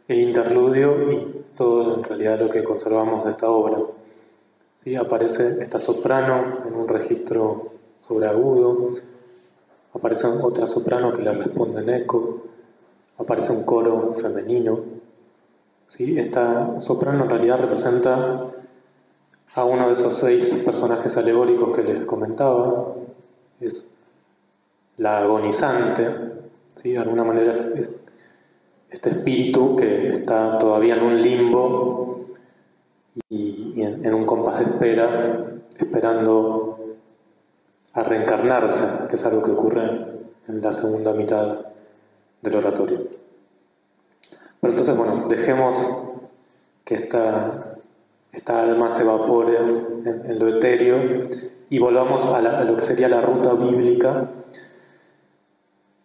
el interludio y todo en realidad lo que conservamos de esta obra. ¿Sí? Aparece esta soprano en un registro sobreagudo, aparece otra soprano que le responde en eco, aparece un coro femenino. ¿Sí? Esta soprano en realidad representa a uno de esos 6 personajes alegóricos que les comentaba. Es la agonizante, ¿sí? De alguna manera es este espíritu que está todavía en un limbo y en un compás de espera, esperando a reencarnarse, que es algo que ocurre en la segunda mitad del oratorio. Pero entonces, bueno, dejemos que esta alma se evapore en lo etéreo y volvamos a lo que sería la ruta bíblica.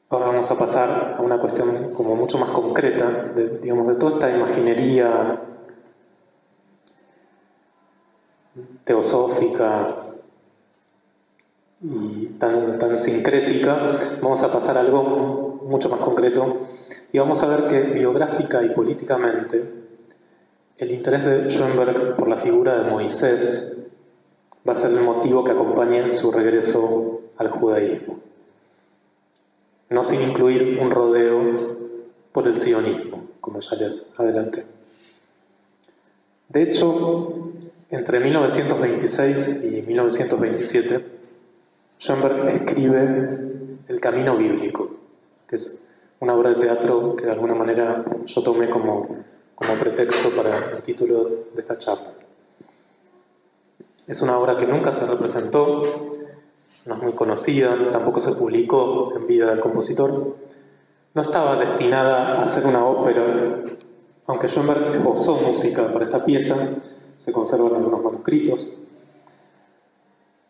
Ahora vamos a pasar a una cuestión como mucho más concreta, de toda esta imaginería teosófica y tan sincrética. Vamos a pasar a algo mucho más concreto y vamos a ver que biográfica y políticamente el interés de Schoenberg por la figura de Moisés va a ser el motivo que acompañe su regreso al judaísmo. No sin incluir un rodeo por el sionismo, como ya les adelanté. De hecho, entre 1926 y 1927, Schoenberg escribe El Camino Bíblico, que es una obra de teatro que de alguna manera yo tomé como pretexto para el título de esta charla. Es una obra que nunca se representó, no es muy conocida, tampoco se publicó en vida del compositor. No estaba destinada a ser una ópera, aunque Schoenberg esbozó música para esta pieza, se conservan algunos manuscritos.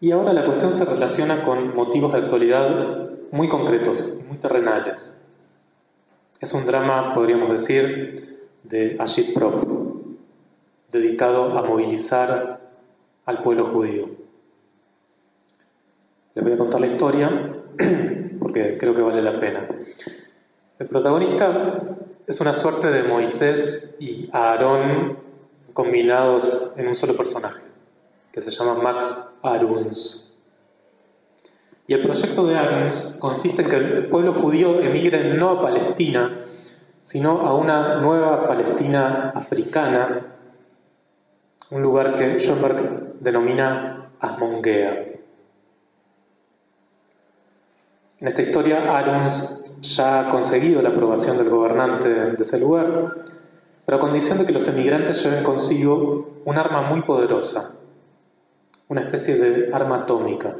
Y ahora la cuestión se relaciona con motivos de actualidad muy concretos y muy terrenales. Es un drama, podríamos decir, de agitprop, dedicado a movilizar al pueblo judío. Les voy a contar la historia porque creo que vale la pena. El protagonista es una suerte de Moisés y Aarón combinados en un solo personaje, que se llama Max Ahrens. Y el proyecto de Ahrens consiste en que el pueblo judío emigre no a Palestina, sino a una nueva Palestina africana, un lugar que Schoenberg denomina Asmongea. En esta historia, Ahrens ya ha conseguido la aprobación del gobernante de ese lugar, pero a condición de que los emigrantes lleven consigo un arma muy poderosa, una especie de arma atómica.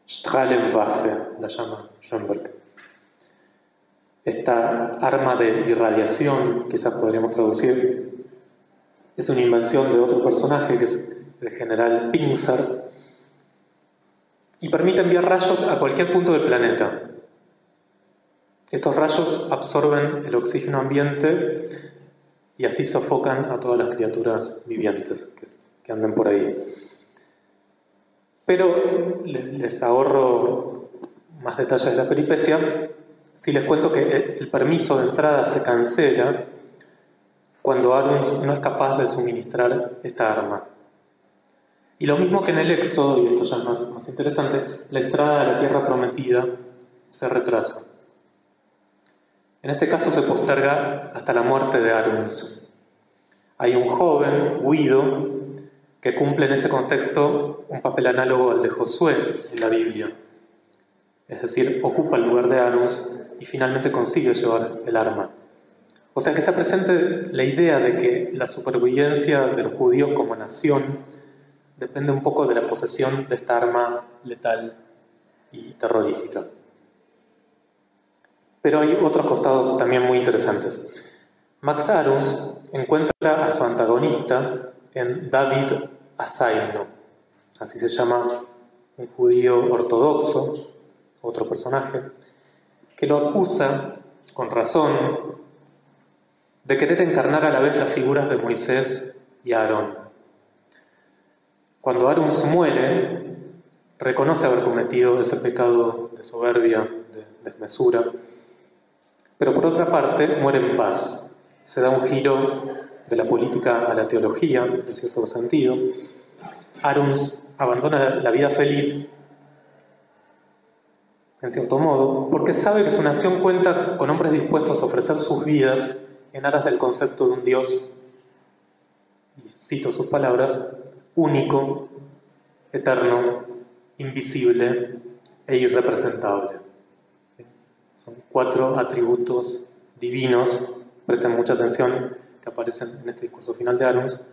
Strahlenwaffe la llama Schoenberg. Esta arma de irradiación, quizás podríamos traducir, es una invención de otro personaje que es el general Pinzar y permite enviar rayos a cualquier punto del planeta. Estos rayos absorben el oxígeno ambiente y así sofocan a todas las criaturas vivientes que anden por ahí. Pero les ahorro más detalles de la peripecia si les cuento que el permiso de entrada se cancela cuando Ahrens no es capaz de suministrar esta arma. Y lo mismo que en el Éxodo, y esto ya es más interesante, la entrada a la tierra prometida se retrasa. En este caso se posterga hasta la muerte de Ahrens. Hay un joven, Guido, que cumple en este contexto un papel análogo al de Josué en la Biblia. Es decir, ocupa el lugar de Ahrens y finalmente consigue llevar el arma. O sea que está presente la idea de que la supervivencia de los judíos como nación depende un poco de la posesión de esta arma letal y terrorífica. Pero hay otros costados también muy interesantes. Max Ahrens encuentra a su antagonista en David Asaino, así se llama un judío ortodoxo, otro personaje, que lo acusa, con razón, de querer encarnar a la vez las figuras de Moisés y Aarón. Cuando Ahrens muere, reconoce haber cometido ese pecado de soberbia, de desmesura, Pero por otra parte, muere en paz. Se da un giro de la política a la teología, en cierto sentido. Aruns abandona la vida feliz, en cierto modo, porque sabe que su nación cuenta con hombres dispuestos a ofrecer sus vidas en aras del concepto de un Dios, y cito sus palabras, único, eterno, invisible e irrepresentable. ¿Sí? Son 4 atributos divinos, presten mucha atención, que aparecen en este discurso final de Aruns.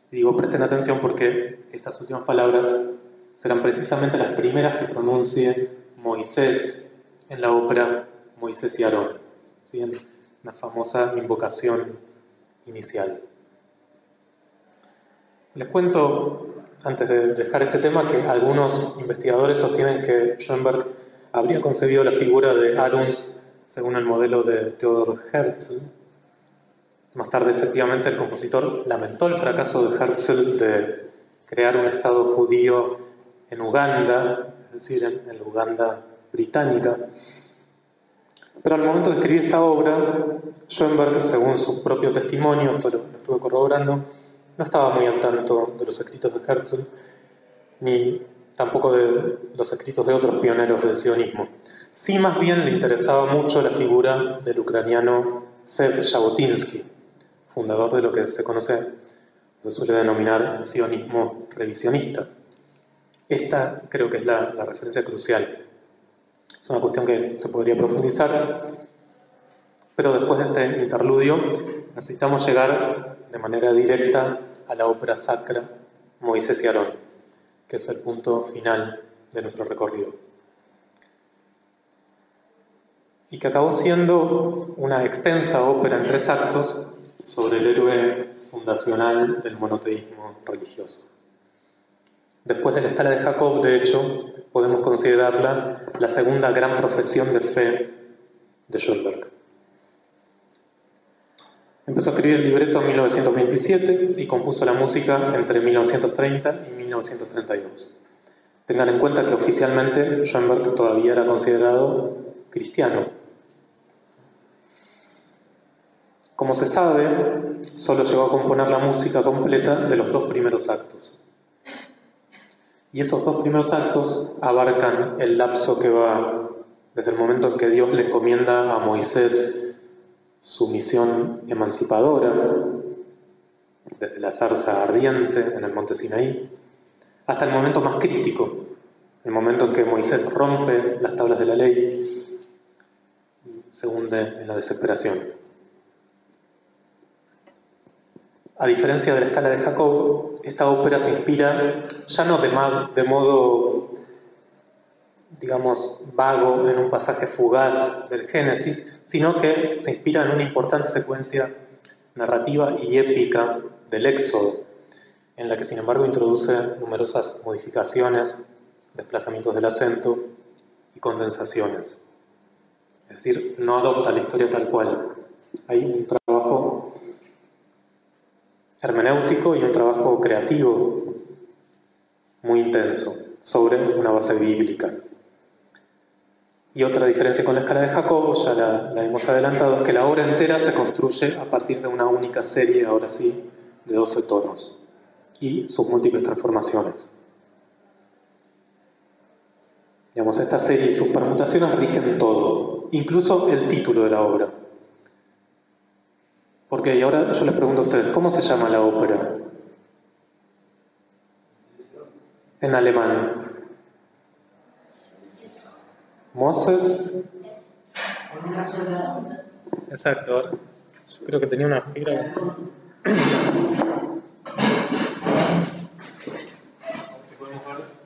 Y digo, presten atención porque estas últimas palabras serán precisamente las primeras que pronuncie Moisés en la ópera Moisés y Aarón, ¿sí? En una famosa invocación inicial. Les cuento, antes de dejar este tema, que algunos investigadores sostienen que Schoenberg habría concebido la figura de Aruns según el modelo de Theodor Herzl. Más tarde, efectivamente, el compositor lamentó el fracaso de Herzl de crear un Estado judío en Uganda, es decir, en la Uganda británica. Pero al momento de escribir esta obra, Schoenberg, según su propio testimonio, esto lo estuve corroborando, no estaba muy al tanto de los escritos de Herzl, ni tampoco de los escritos de otros pioneros del sionismo. Sí, más bien le interesaba mucho la figura del ucraniano Zev Jabotinsky, fundador de lo que se suele denominar sionismo revisionista. Esta creo que es la referencia crucial. Es una cuestión que se podría profundizar, pero después de este interludio necesitamos llegar de manera directa a la ópera sacra Moisés y Aarón, que es el punto final de nuestro recorrido. Y que acabó siendo una extensa ópera en 3 actos sobre el héroe fundacional del monoteísmo religioso. Después de la escala de Jacob, de hecho, podemos considerarla la segunda gran profesión de fe de Schoenberg. Empezó a escribir el libreto en 1927 y compuso la música entre 1930 y 1932. Tengan en cuenta que oficialmente Schoenberg todavía era considerado cristiano. Como se sabe, solo llegó a componer la música completa de los 2 primeros actos. Y esos 2 primeros actos abarcan el lapso que va desde el momento en que Dios le encomienda a Moisés su misión emancipadora, desde la zarza ardiente en el monte Sinaí, hasta el momento más crítico, el momento en que Moisés rompe las tablas de la ley y se hunde en la desesperación. A diferencia de la escala de Jacob, esta ópera se inspira ya no de modo, digamos, vago en un pasaje fugaz del Génesis, sino que se inspira en una importante secuencia narrativa y épica del Éxodo, en la que sin embargo introduce numerosas modificaciones, desplazamientos del acento y condensaciones. Es decir, no adopta la historia tal cual. Hay un trabajo hermenéutico y un trabajo creativo muy intenso sobre una base bíblica. Y otra diferencia con la escala de Jacob, ya la hemos adelantado, es que la obra entera se construye a partir de una única serie, ahora sí, de 12 tonos y sus múltiples transformaciones. Digamos, esta serie y sus permutaciones rigen todo, incluso el título de la obra. Porque, y ahora yo les pregunto a ustedes, ¿cómo se llama la ópera? En alemán. Moses. Con una sola onda. Exacto. Yo creo que tenía una fibra. Si podemos ver.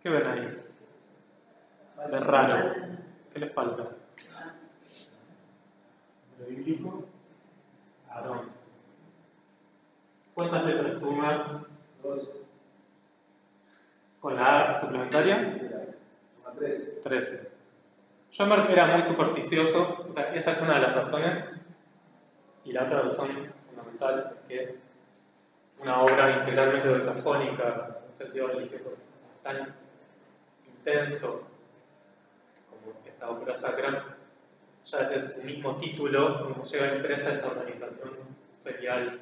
¿Qué ven ahí? De raro. ¿Qué les falta? ¿Lo bíblico? Aarón. ¿Cuántas letras suma? 2. ¿Con la A suplementaria? Suma 13. 13. Schoenberg era muy supersticioso, o sea, esa es una de las razones, Y la otra razón fundamental es que una obra integralmente dodecafónica, en un sentido religioso tan intenso como esta ópera sacra, ya desde su mismo título nos lleva impresa esta organización serial,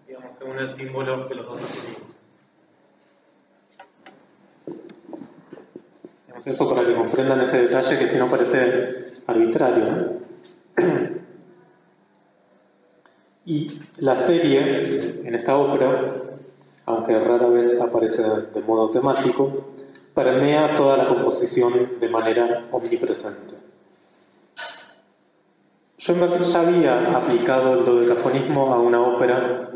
digamos, según el símbolo que los dos asumimos. Eso para que comprendan ese detalle que si no parece arbitrario, ¿no? Y la serie en esta ópera, aunque rara vez aparece de modo temático, permea toda la composición de manera omnipresente. Schoenberg ya había aplicado el dodecafonismo a una ópera,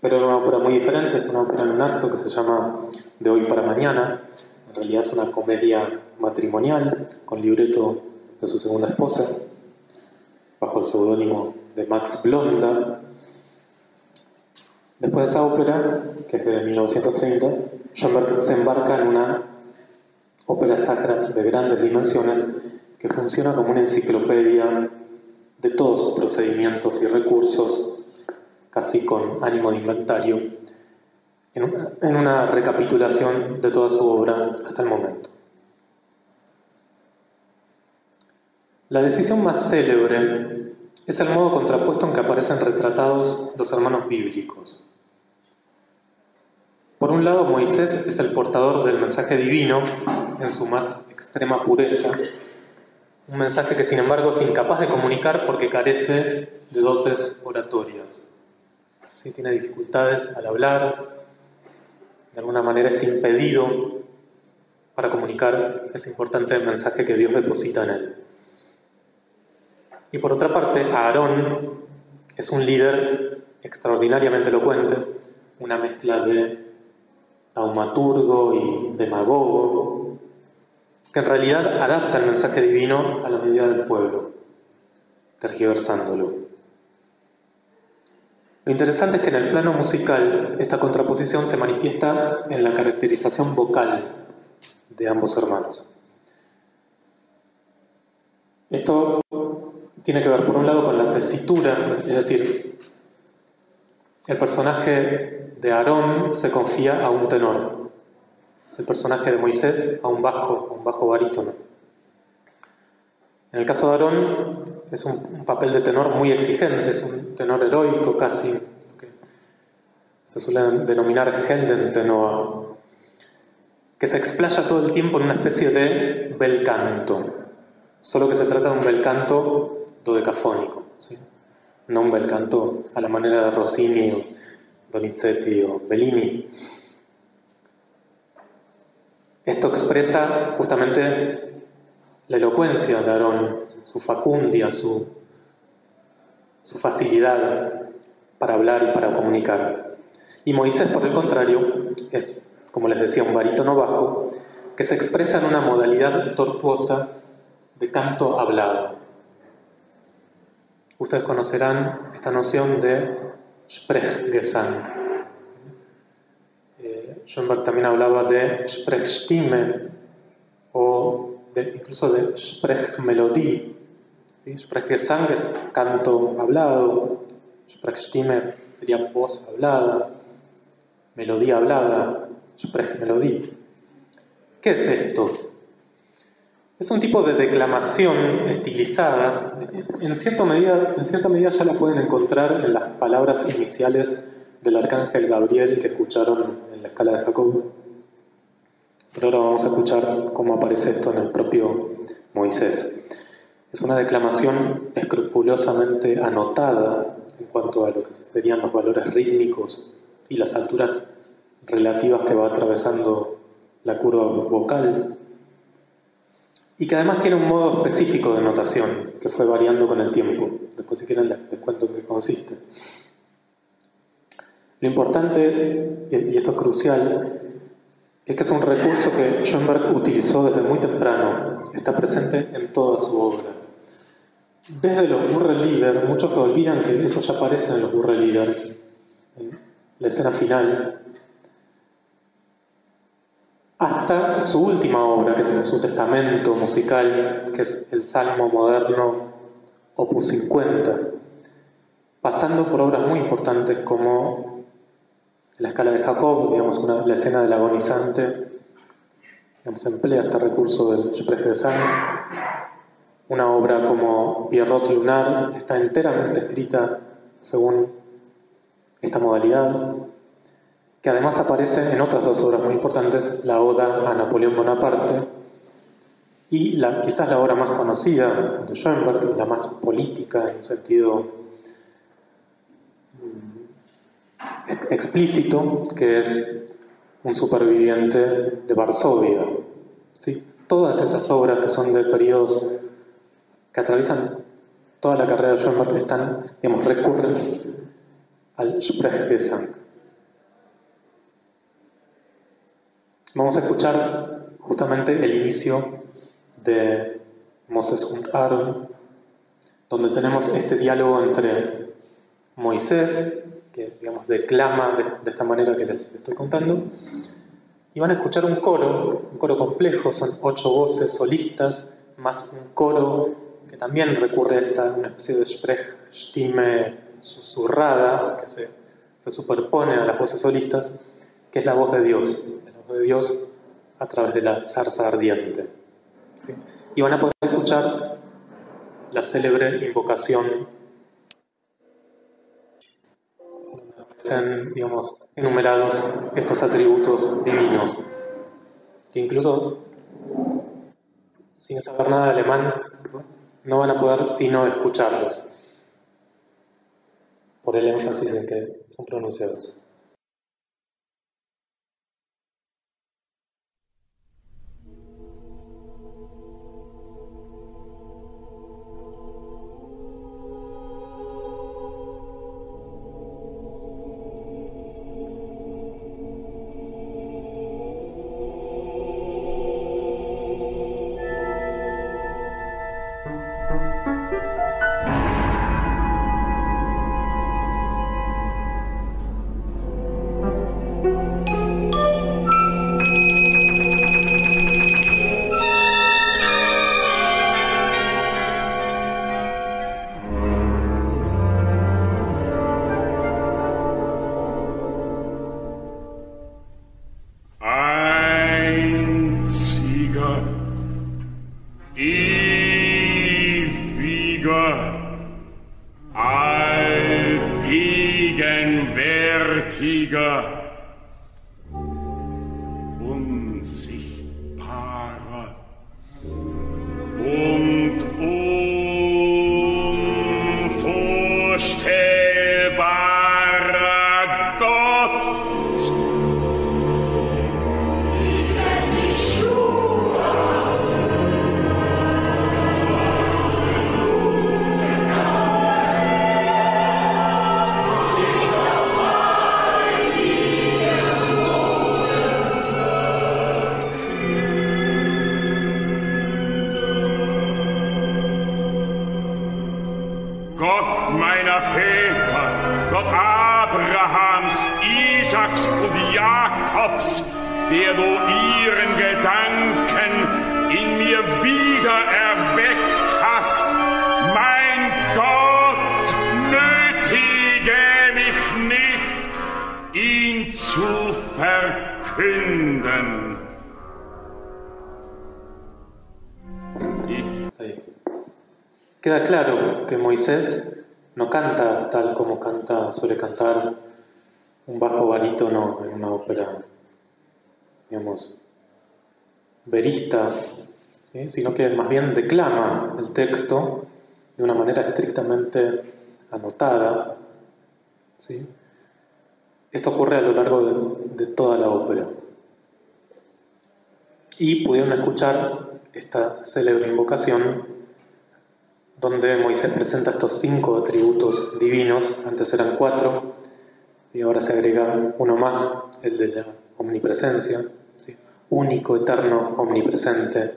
pero era una ópera muy diferente, es una ópera en un acto que se llama De hoy para mañana. En realidad es una comedia matrimonial con libreto de su segunda esposa, bajo el seudónimo de Max Blonda. Después de esa ópera, que es de 1930, Schoenberg se embarca en una ópera sacra de grandes dimensiones que funciona como una enciclopedia de todos sus procedimientos y recursos, casi con ánimo de inventario, en una recapitulación de toda su obra hasta el momento. La decisión más célebre es el modo contrapuesto en que aparecen retratados los hermanos bíblicos. Por un lado, Moisés es el portador del mensaje divino en su más extrema pureza, un mensaje que sin embargo es incapaz de comunicar porque carece de dotes oratorias. ¿Sí? Tiene dificultades al hablar, de alguna manera está impedido para comunicar ese importante mensaje que Dios deposita en él. Y por otra parte, Aarón es un líder extraordinariamente elocuente, una mezcla de taumaturgo y demagogo, que en realidad adapta el mensaje divino a la medida del pueblo, tergiversándolo. Lo interesante es que en el plano musical esta contraposición se manifiesta en la caracterización vocal de ambos hermanos. Esto tiene que ver por un lado con la tesitura, es decir, el personaje de Aarón se confía a un tenor, el personaje de Moisés a un bajo barítono. En el caso de Aarón es un papel de tenor muy exigente, es un tenor heroico casi, que se suele denominar Heldentenor, que se explaya todo el tiempo en una especie de bel canto, solo que se trata de un bel canto dodecafónico, ¿sí? No un bel canto a la manera de Rossini o Donizetti o Bellini. Esto expresa justamente la elocuencia de Aarón, su facundia, su facilidad para hablar y para comunicar. Y Moisés, por el contrario, es, como les decía, un barítono bajo que se expresa en una modalidad tortuosa de canto hablado. Ustedes conocerán esta noción de Sprechgesang. Schoenberg también hablaba de Sprechstimme o incluso de Sprechmelodie. ¿Sí? Sprechgesang es canto hablado, Sprechstimme sería voz hablada, melodía hablada, Sprechmelodie. ¿Qué es esto? Es un tipo de declamación estilizada. En cierta medida ya la pueden encontrar en las palabras iniciales del arcángel Gabriel que escucharon en la escala de Jacob. Pero ahora vamos a escuchar cómo aparece esto en el propio Moisés. Es una declamación escrupulosamente anotada en cuanto a lo que serían los valores rítmicos y las alturas relativas que va atravesando la curva vocal, y que además tiene un modo específico de notación que fue variando con el tiempo. Después, si quieren, les cuento en qué consiste. Lo importante, y esto es crucial, es que es un recurso que Schoenberg utilizó desde muy temprano, está presente en toda su obra. Desde los Burrelieder, muchos que olvidan que eso ya aparece en los Burrelieder, en la escena final, hasta su última obra, que es su testamento musical, que es el Salmo moderno Opus 50, pasando por obras muy importantes como la escala de Jacob, digamos, la escena del agonizante, digamos, emplea este recurso del Sprechgesang. Una obra como Pierrot Lunar está enteramente escrita según esta modalidad, que además aparece en otras dos obras muy importantes, la Oda a Napoleón Bonaparte y quizás la obra más conocida de Schoenberg, la más política en un sentido explícito, que es Un superviviente de Varsovia. ¿Sí? Todas esas obras que son de periodos que atraviesan toda la carrera de Schoenberg recurren al Sprechgesang. Vamos a escuchar justamente el inicio de Moses und Aaron, donde tenemos este diálogo entre Moisés, que declama de esta manera que les estoy contando, y van a escuchar un coro complejo, son 8 voces solistas, más un coro que también recurre a una especie de Sprechstimme susurrada, que se superpone a las voces solistas, que es la voz de Dios a través de la zarza ardiente. ¿Sí? Y van a poder escuchar la célebre invocación, donde aparecen, enumerados estos atributos divinos, que incluso sin saber nada de alemán no van a poder sino escucharlos, por el énfasis en que son pronunciados. Der du ihren Gedanken in mir wieder erweckt hast, mein Gott, nötige mich nicht, ihn zu verkünden. Queda claro que Moisés no canta tal como suele cantar un bajo barítono en una ópera, verista, ¿sí? Sino que más bien declama el texto de una manera estrictamente anotada, ¿sí? Esto ocurre a lo largo de toda la ópera. Y pudieron escuchar esta célebre invocación donde Moisés presenta estos 5 atributos divinos, antes eran 4, y ahora se agrega uno más, el de la omnipresencia, ¿sí? Único, eterno, omnipresente,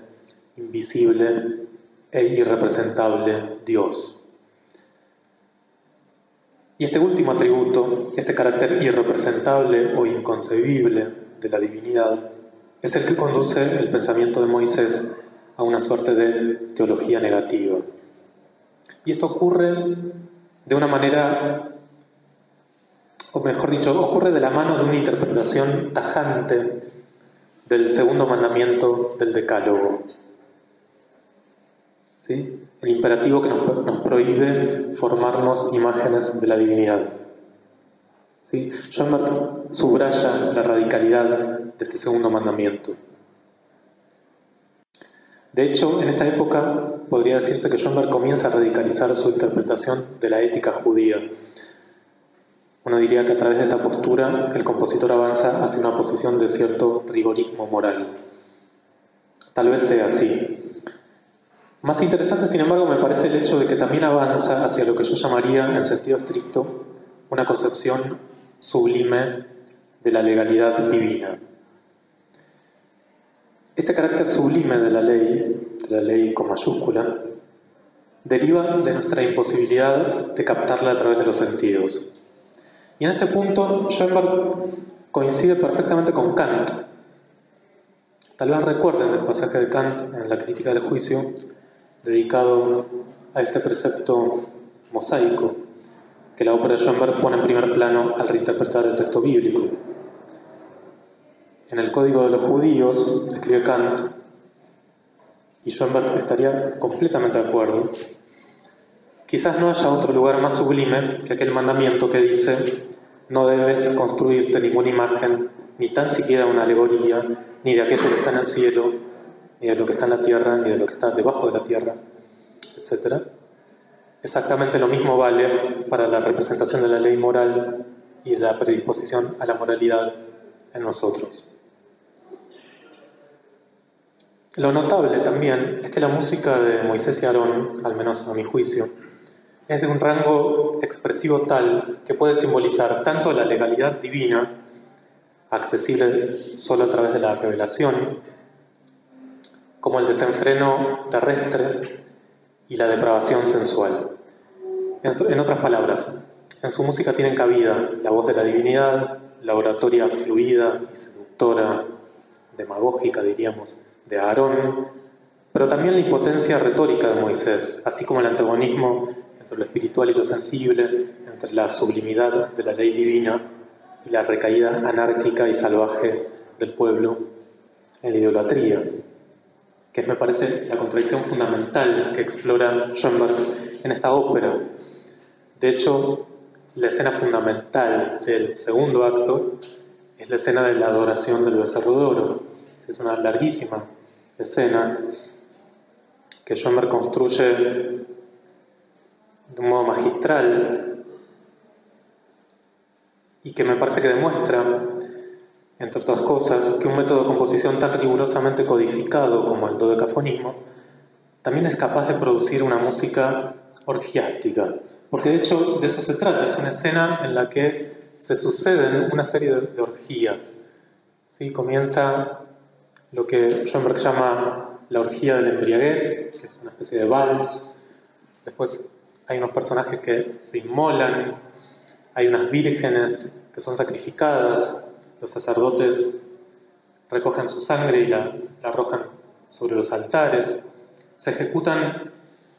invisible e irrepresentable Dios. Y este último atributo, este carácter irrepresentable o inconcebible de la divinidad, es el que conduce el pensamiento de Moisés a una suerte de teología negativa. Y esto ocurre de una manera, o mejor dicho, ocurre de la mano de una interpretación tajante del segundo mandamiento del Decálogo. ¿Sí? El imperativo que nos prohíbe formarnos imágenes de la divinidad. ¿Sí? Schoenberg subraya la radicalidad de este segundo mandamiento. De hecho, en esta época podría decirse que Schoenberg comienza a radicalizar su interpretación de la ética judía. Uno diría que a través de esta postura el compositor avanza hacia una posición de cierto rigorismo moral. Tal vez sea así. Más interesante, sin embargo, me parece el hecho de que también avanza hacia lo que yo llamaría, en sentido estricto, una concepción sublime de la legalidad divina. Este carácter sublime de la ley con mayúscula, deriva de nuestra imposibilidad de captarla a través de los sentidos. Y en este punto, Schoenberg coincide perfectamente con Kant. Tal vez recuerden el pasaje de Kant en la Crítica del Juicio, dedicado a este precepto mosaico que la ópera de Schoenberg pone en primer plano al reinterpretar el texto bíblico. En el Código de los Judíos, escribe Kant, y Schoenberg estaría completamente de acuerdo, quizás no haya otro lugar más sublime que aquel mandamiento que dice: no debes construirte ninguna imagen, ni tan siquiera una alegoría, ni de aquello que está en el cielo, ni de lo que está en la tierra, ni de lo que está debajo de la tierra, etc. Exactamente lo mismo vale para la representación de la ley moral y la predisposición a la moralidad en nosotros. Lo notable también es que la música de Moisés y Aarón, al menos a mi juicio, es de un rango expresivo tal que puede simbolizar tanto la legalidad divina, accesible solo a través de la revelación, como el desenfreno terrestre y la depravación sensual. En otras palabras, en su música tienen cabida la voz de la divinidad, la oratoria fluida y seductora, demagógica diríamos, de Aarón, pero también la impotencia retórica de Moisés, así como el antagonismo entre lo espiritual y lo sensible, entre la sublimidad de la ley divina y la recaída anárquica y salvaje del pueblo en la idolatría, que me parece la contradicción fundamental que explora Schoenberg en esta ópera. De hecho, la escena fundamental del segundo acto es la escena de la adoración del becerro de oro. Es una larguísima escena que Schoenberg construye de un modo magistral y que me parece que demuestra, entre otras cosas, que un método de composición tan rigurosamente codificado como el dodecafonismo también es capaz de producir una música orgiástica. Porque de hecho de eso se trata, es una escena en la que se suceden una serie de orgías. ¿Sí? Comienza lo que Schoenberg llama la orgía de la embriaguez, que es una especie de vals. Después hay unos personajes que se inmolan, hay unas vírgenes que son sacrificadas, los sacerdotes recogen su sangre y la arrojan sobre los altares, se ejecutan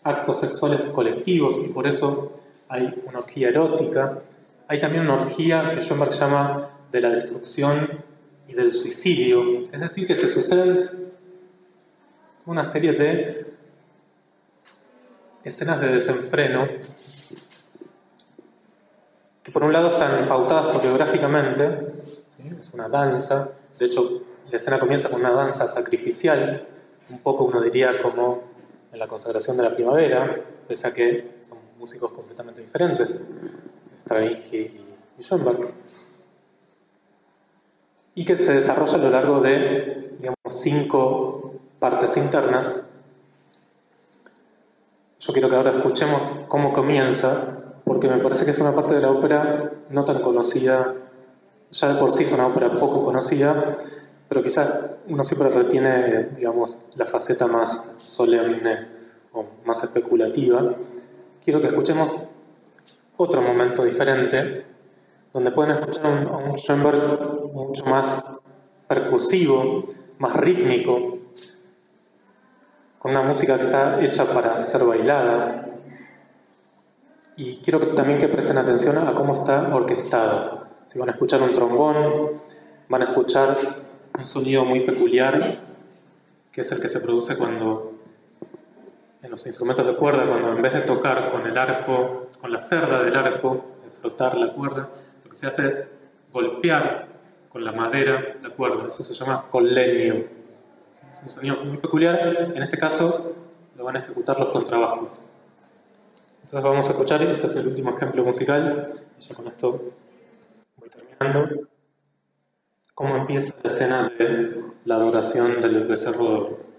actos sexuales colectivos y por eso hay una orgía erótica. Hay también una orgía que Schoenberg llama de la destrucción y del suicidio, es decir, que se suceden una serie de escenas de desenfreno que por un lado están pautadas coreográficamente, ¿sí? Es una danza, de hecho la escena comienza con una danza sacrificial, un poco uno diría como en la consagración de la primavera, pese a que son músicos completamente diferentes, Stravinsky y Schoenberg, y que se desarrolla a lo largo de, digamos, 5 partes internas. Yo quiero que ahora escuchemos cómo comienza, porque me parece que es una parte de la ópera no tan conocida, ya de por sí es una ópera poco conocida, pero quizás uno siempre retiene, digamos, la faceta más solemne o más especulativa. Quiero que escuchemos otro momento diferente, donde pueden escuchar a un Schoenberg mucho más percusivo, más rítmico, con una música que está hecha para ser bailada, Y quiero también que presten atención a cómo está orquestado. Si van a escuchar un trombón, van a escuchar un sonido muy peculiar, que es el que se produce cuando, en los instrumentos de cuerda, cuando en vez de tocar con el arco, con la cerda del arco, de frotar la cuerda, lo que se hace es golpear con la madera la cuerda. Eso se llama collenio. Es un sonido muy peculiar. En este caso lo van a ejecutar los contrabajos. Entonces vamos a escuchar, este es el último ejemplo musical, y ya con esto voy terminando, cómo empieza la escena de la adoración del becerro de oro.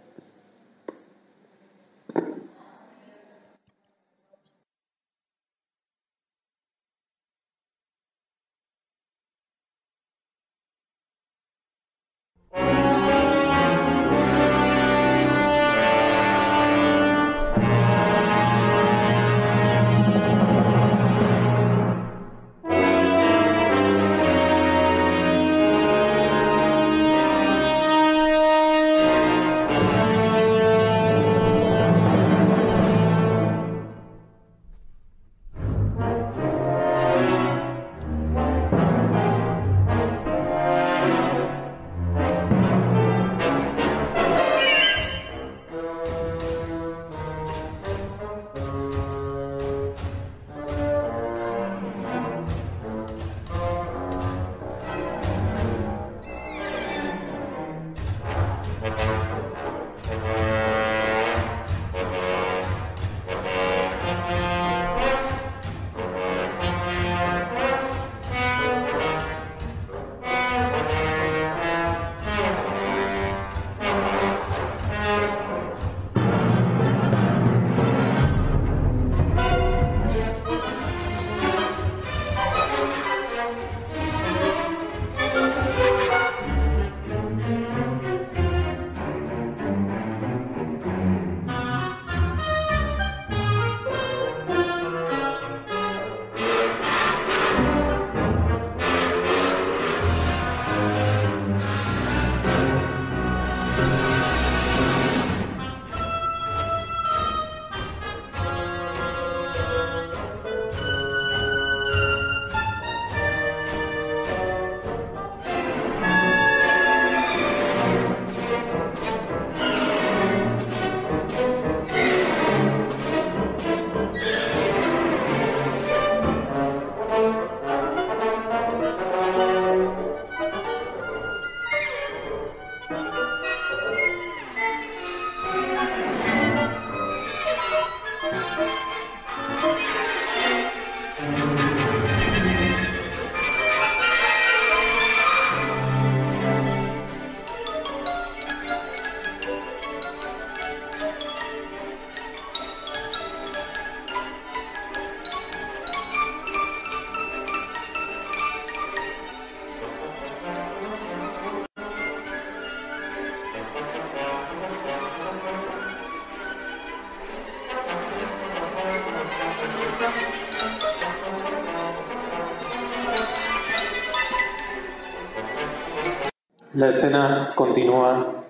La escena continúa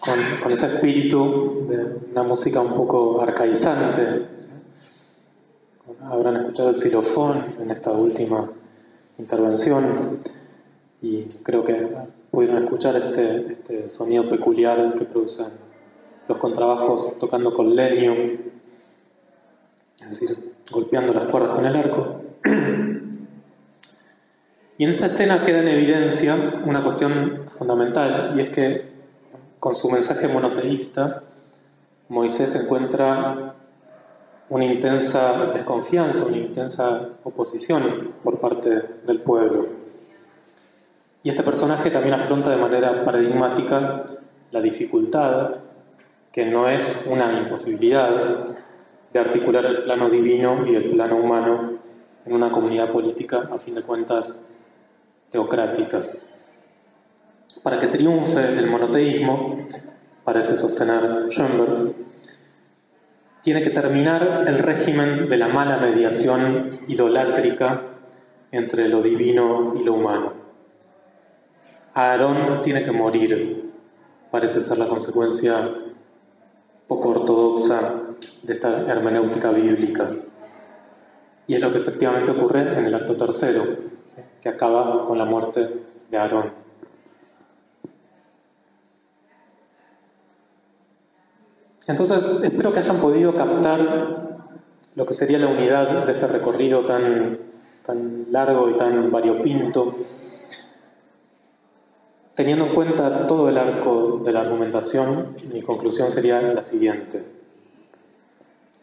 con ese espíritu de una música un poco arcaizante. ¿Sí? Habrán escuchado el xilofón en esta última intervención y creo que pudieron escuchar este sonido peculiar que producen los contrabajos tocando con leño, es decir, golpeando las cuerdas con el arco. Y en esta escena queda en evidencia una cuestión fundamental, y es que con su mensaje monoteísta, Moisés encuentra una intensa desconfianza, una intensa oposición por parte del pueblo. Y este personaje también afronta de manera paradigmática la dificultad, que no es una imposibilidad, de articular el plano divino y el plano humano en una comunidad política, a fin de cuentas, teocrática. Para que triunfe el monoteísmo, parece sostener Schoenberg, tiene que terminar el régimen de la mala mediación idolátrica entre lo divino y lo humano. Aarón tiene que morir, parece ser la consecuencia poco ortodoxa de esta hermenéutica bíblica. Y es lo que efectivamente ocurre en el acto tercero, ¿sí?, que acaba con la muerte de Aarón. Entonces, espero que hayan podido captar lo que sería la unidad de este recorrido tan largo y tan variopinto. Teniendo en cuenta todo el arco de la argumentación, mi conclusión sería la siguiente.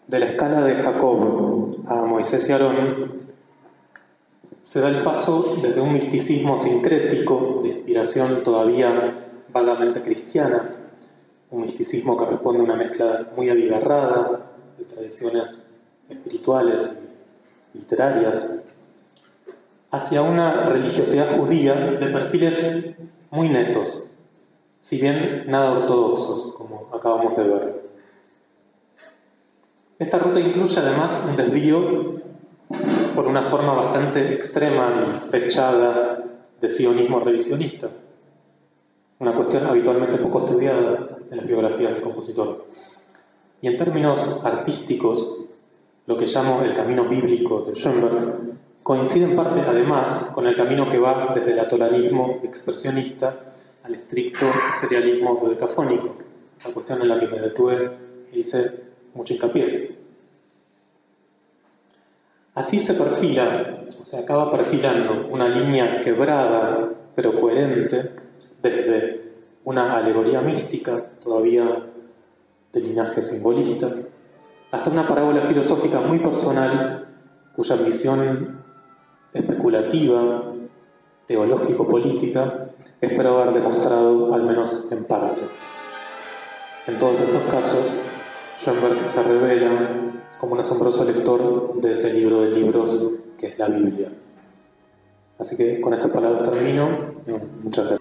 De la escala de Jacob a Moisés y Aarón, se da el paso desde un misticismo sincrético de inspiración todavía vagamente cristiana, un misticismo que responde a una mezcla muy abigarrada de tradiciones espirituales y literarias, hacia una religiosidad judía de perfiles muy netos, si bien nada ortodoxos, como acabamos de ver. Esta ruta incluye además un desvío por una forma bastante extrema y fechada de sionismo revisionista, una cuestión habitualmente poco estudiada en las biografías del compositor. Y en términos artísticos, lo que llamo el camino bíblico de Schoenberg coincide en parte además con el camino que va desde el atonalismo expresionista al estricto serialismo dodecafónico, la cuestión en la que me detuve y hice mucho hincapié. Así se perfila, o se acaba perfilando una línea quebrada pero coherente desde una alegoría mística, todavía de linaje simbolista, hasta una parábola filosófica muy personal cuya ambición especulativa, teológico-política, espero haber demostrado al menos en parte. En todos estos casos, Schoenberg se revela como un asombroso lector de ese libro de libros que es la Biblia. Así que con estas palabras termino. Muchas gracias.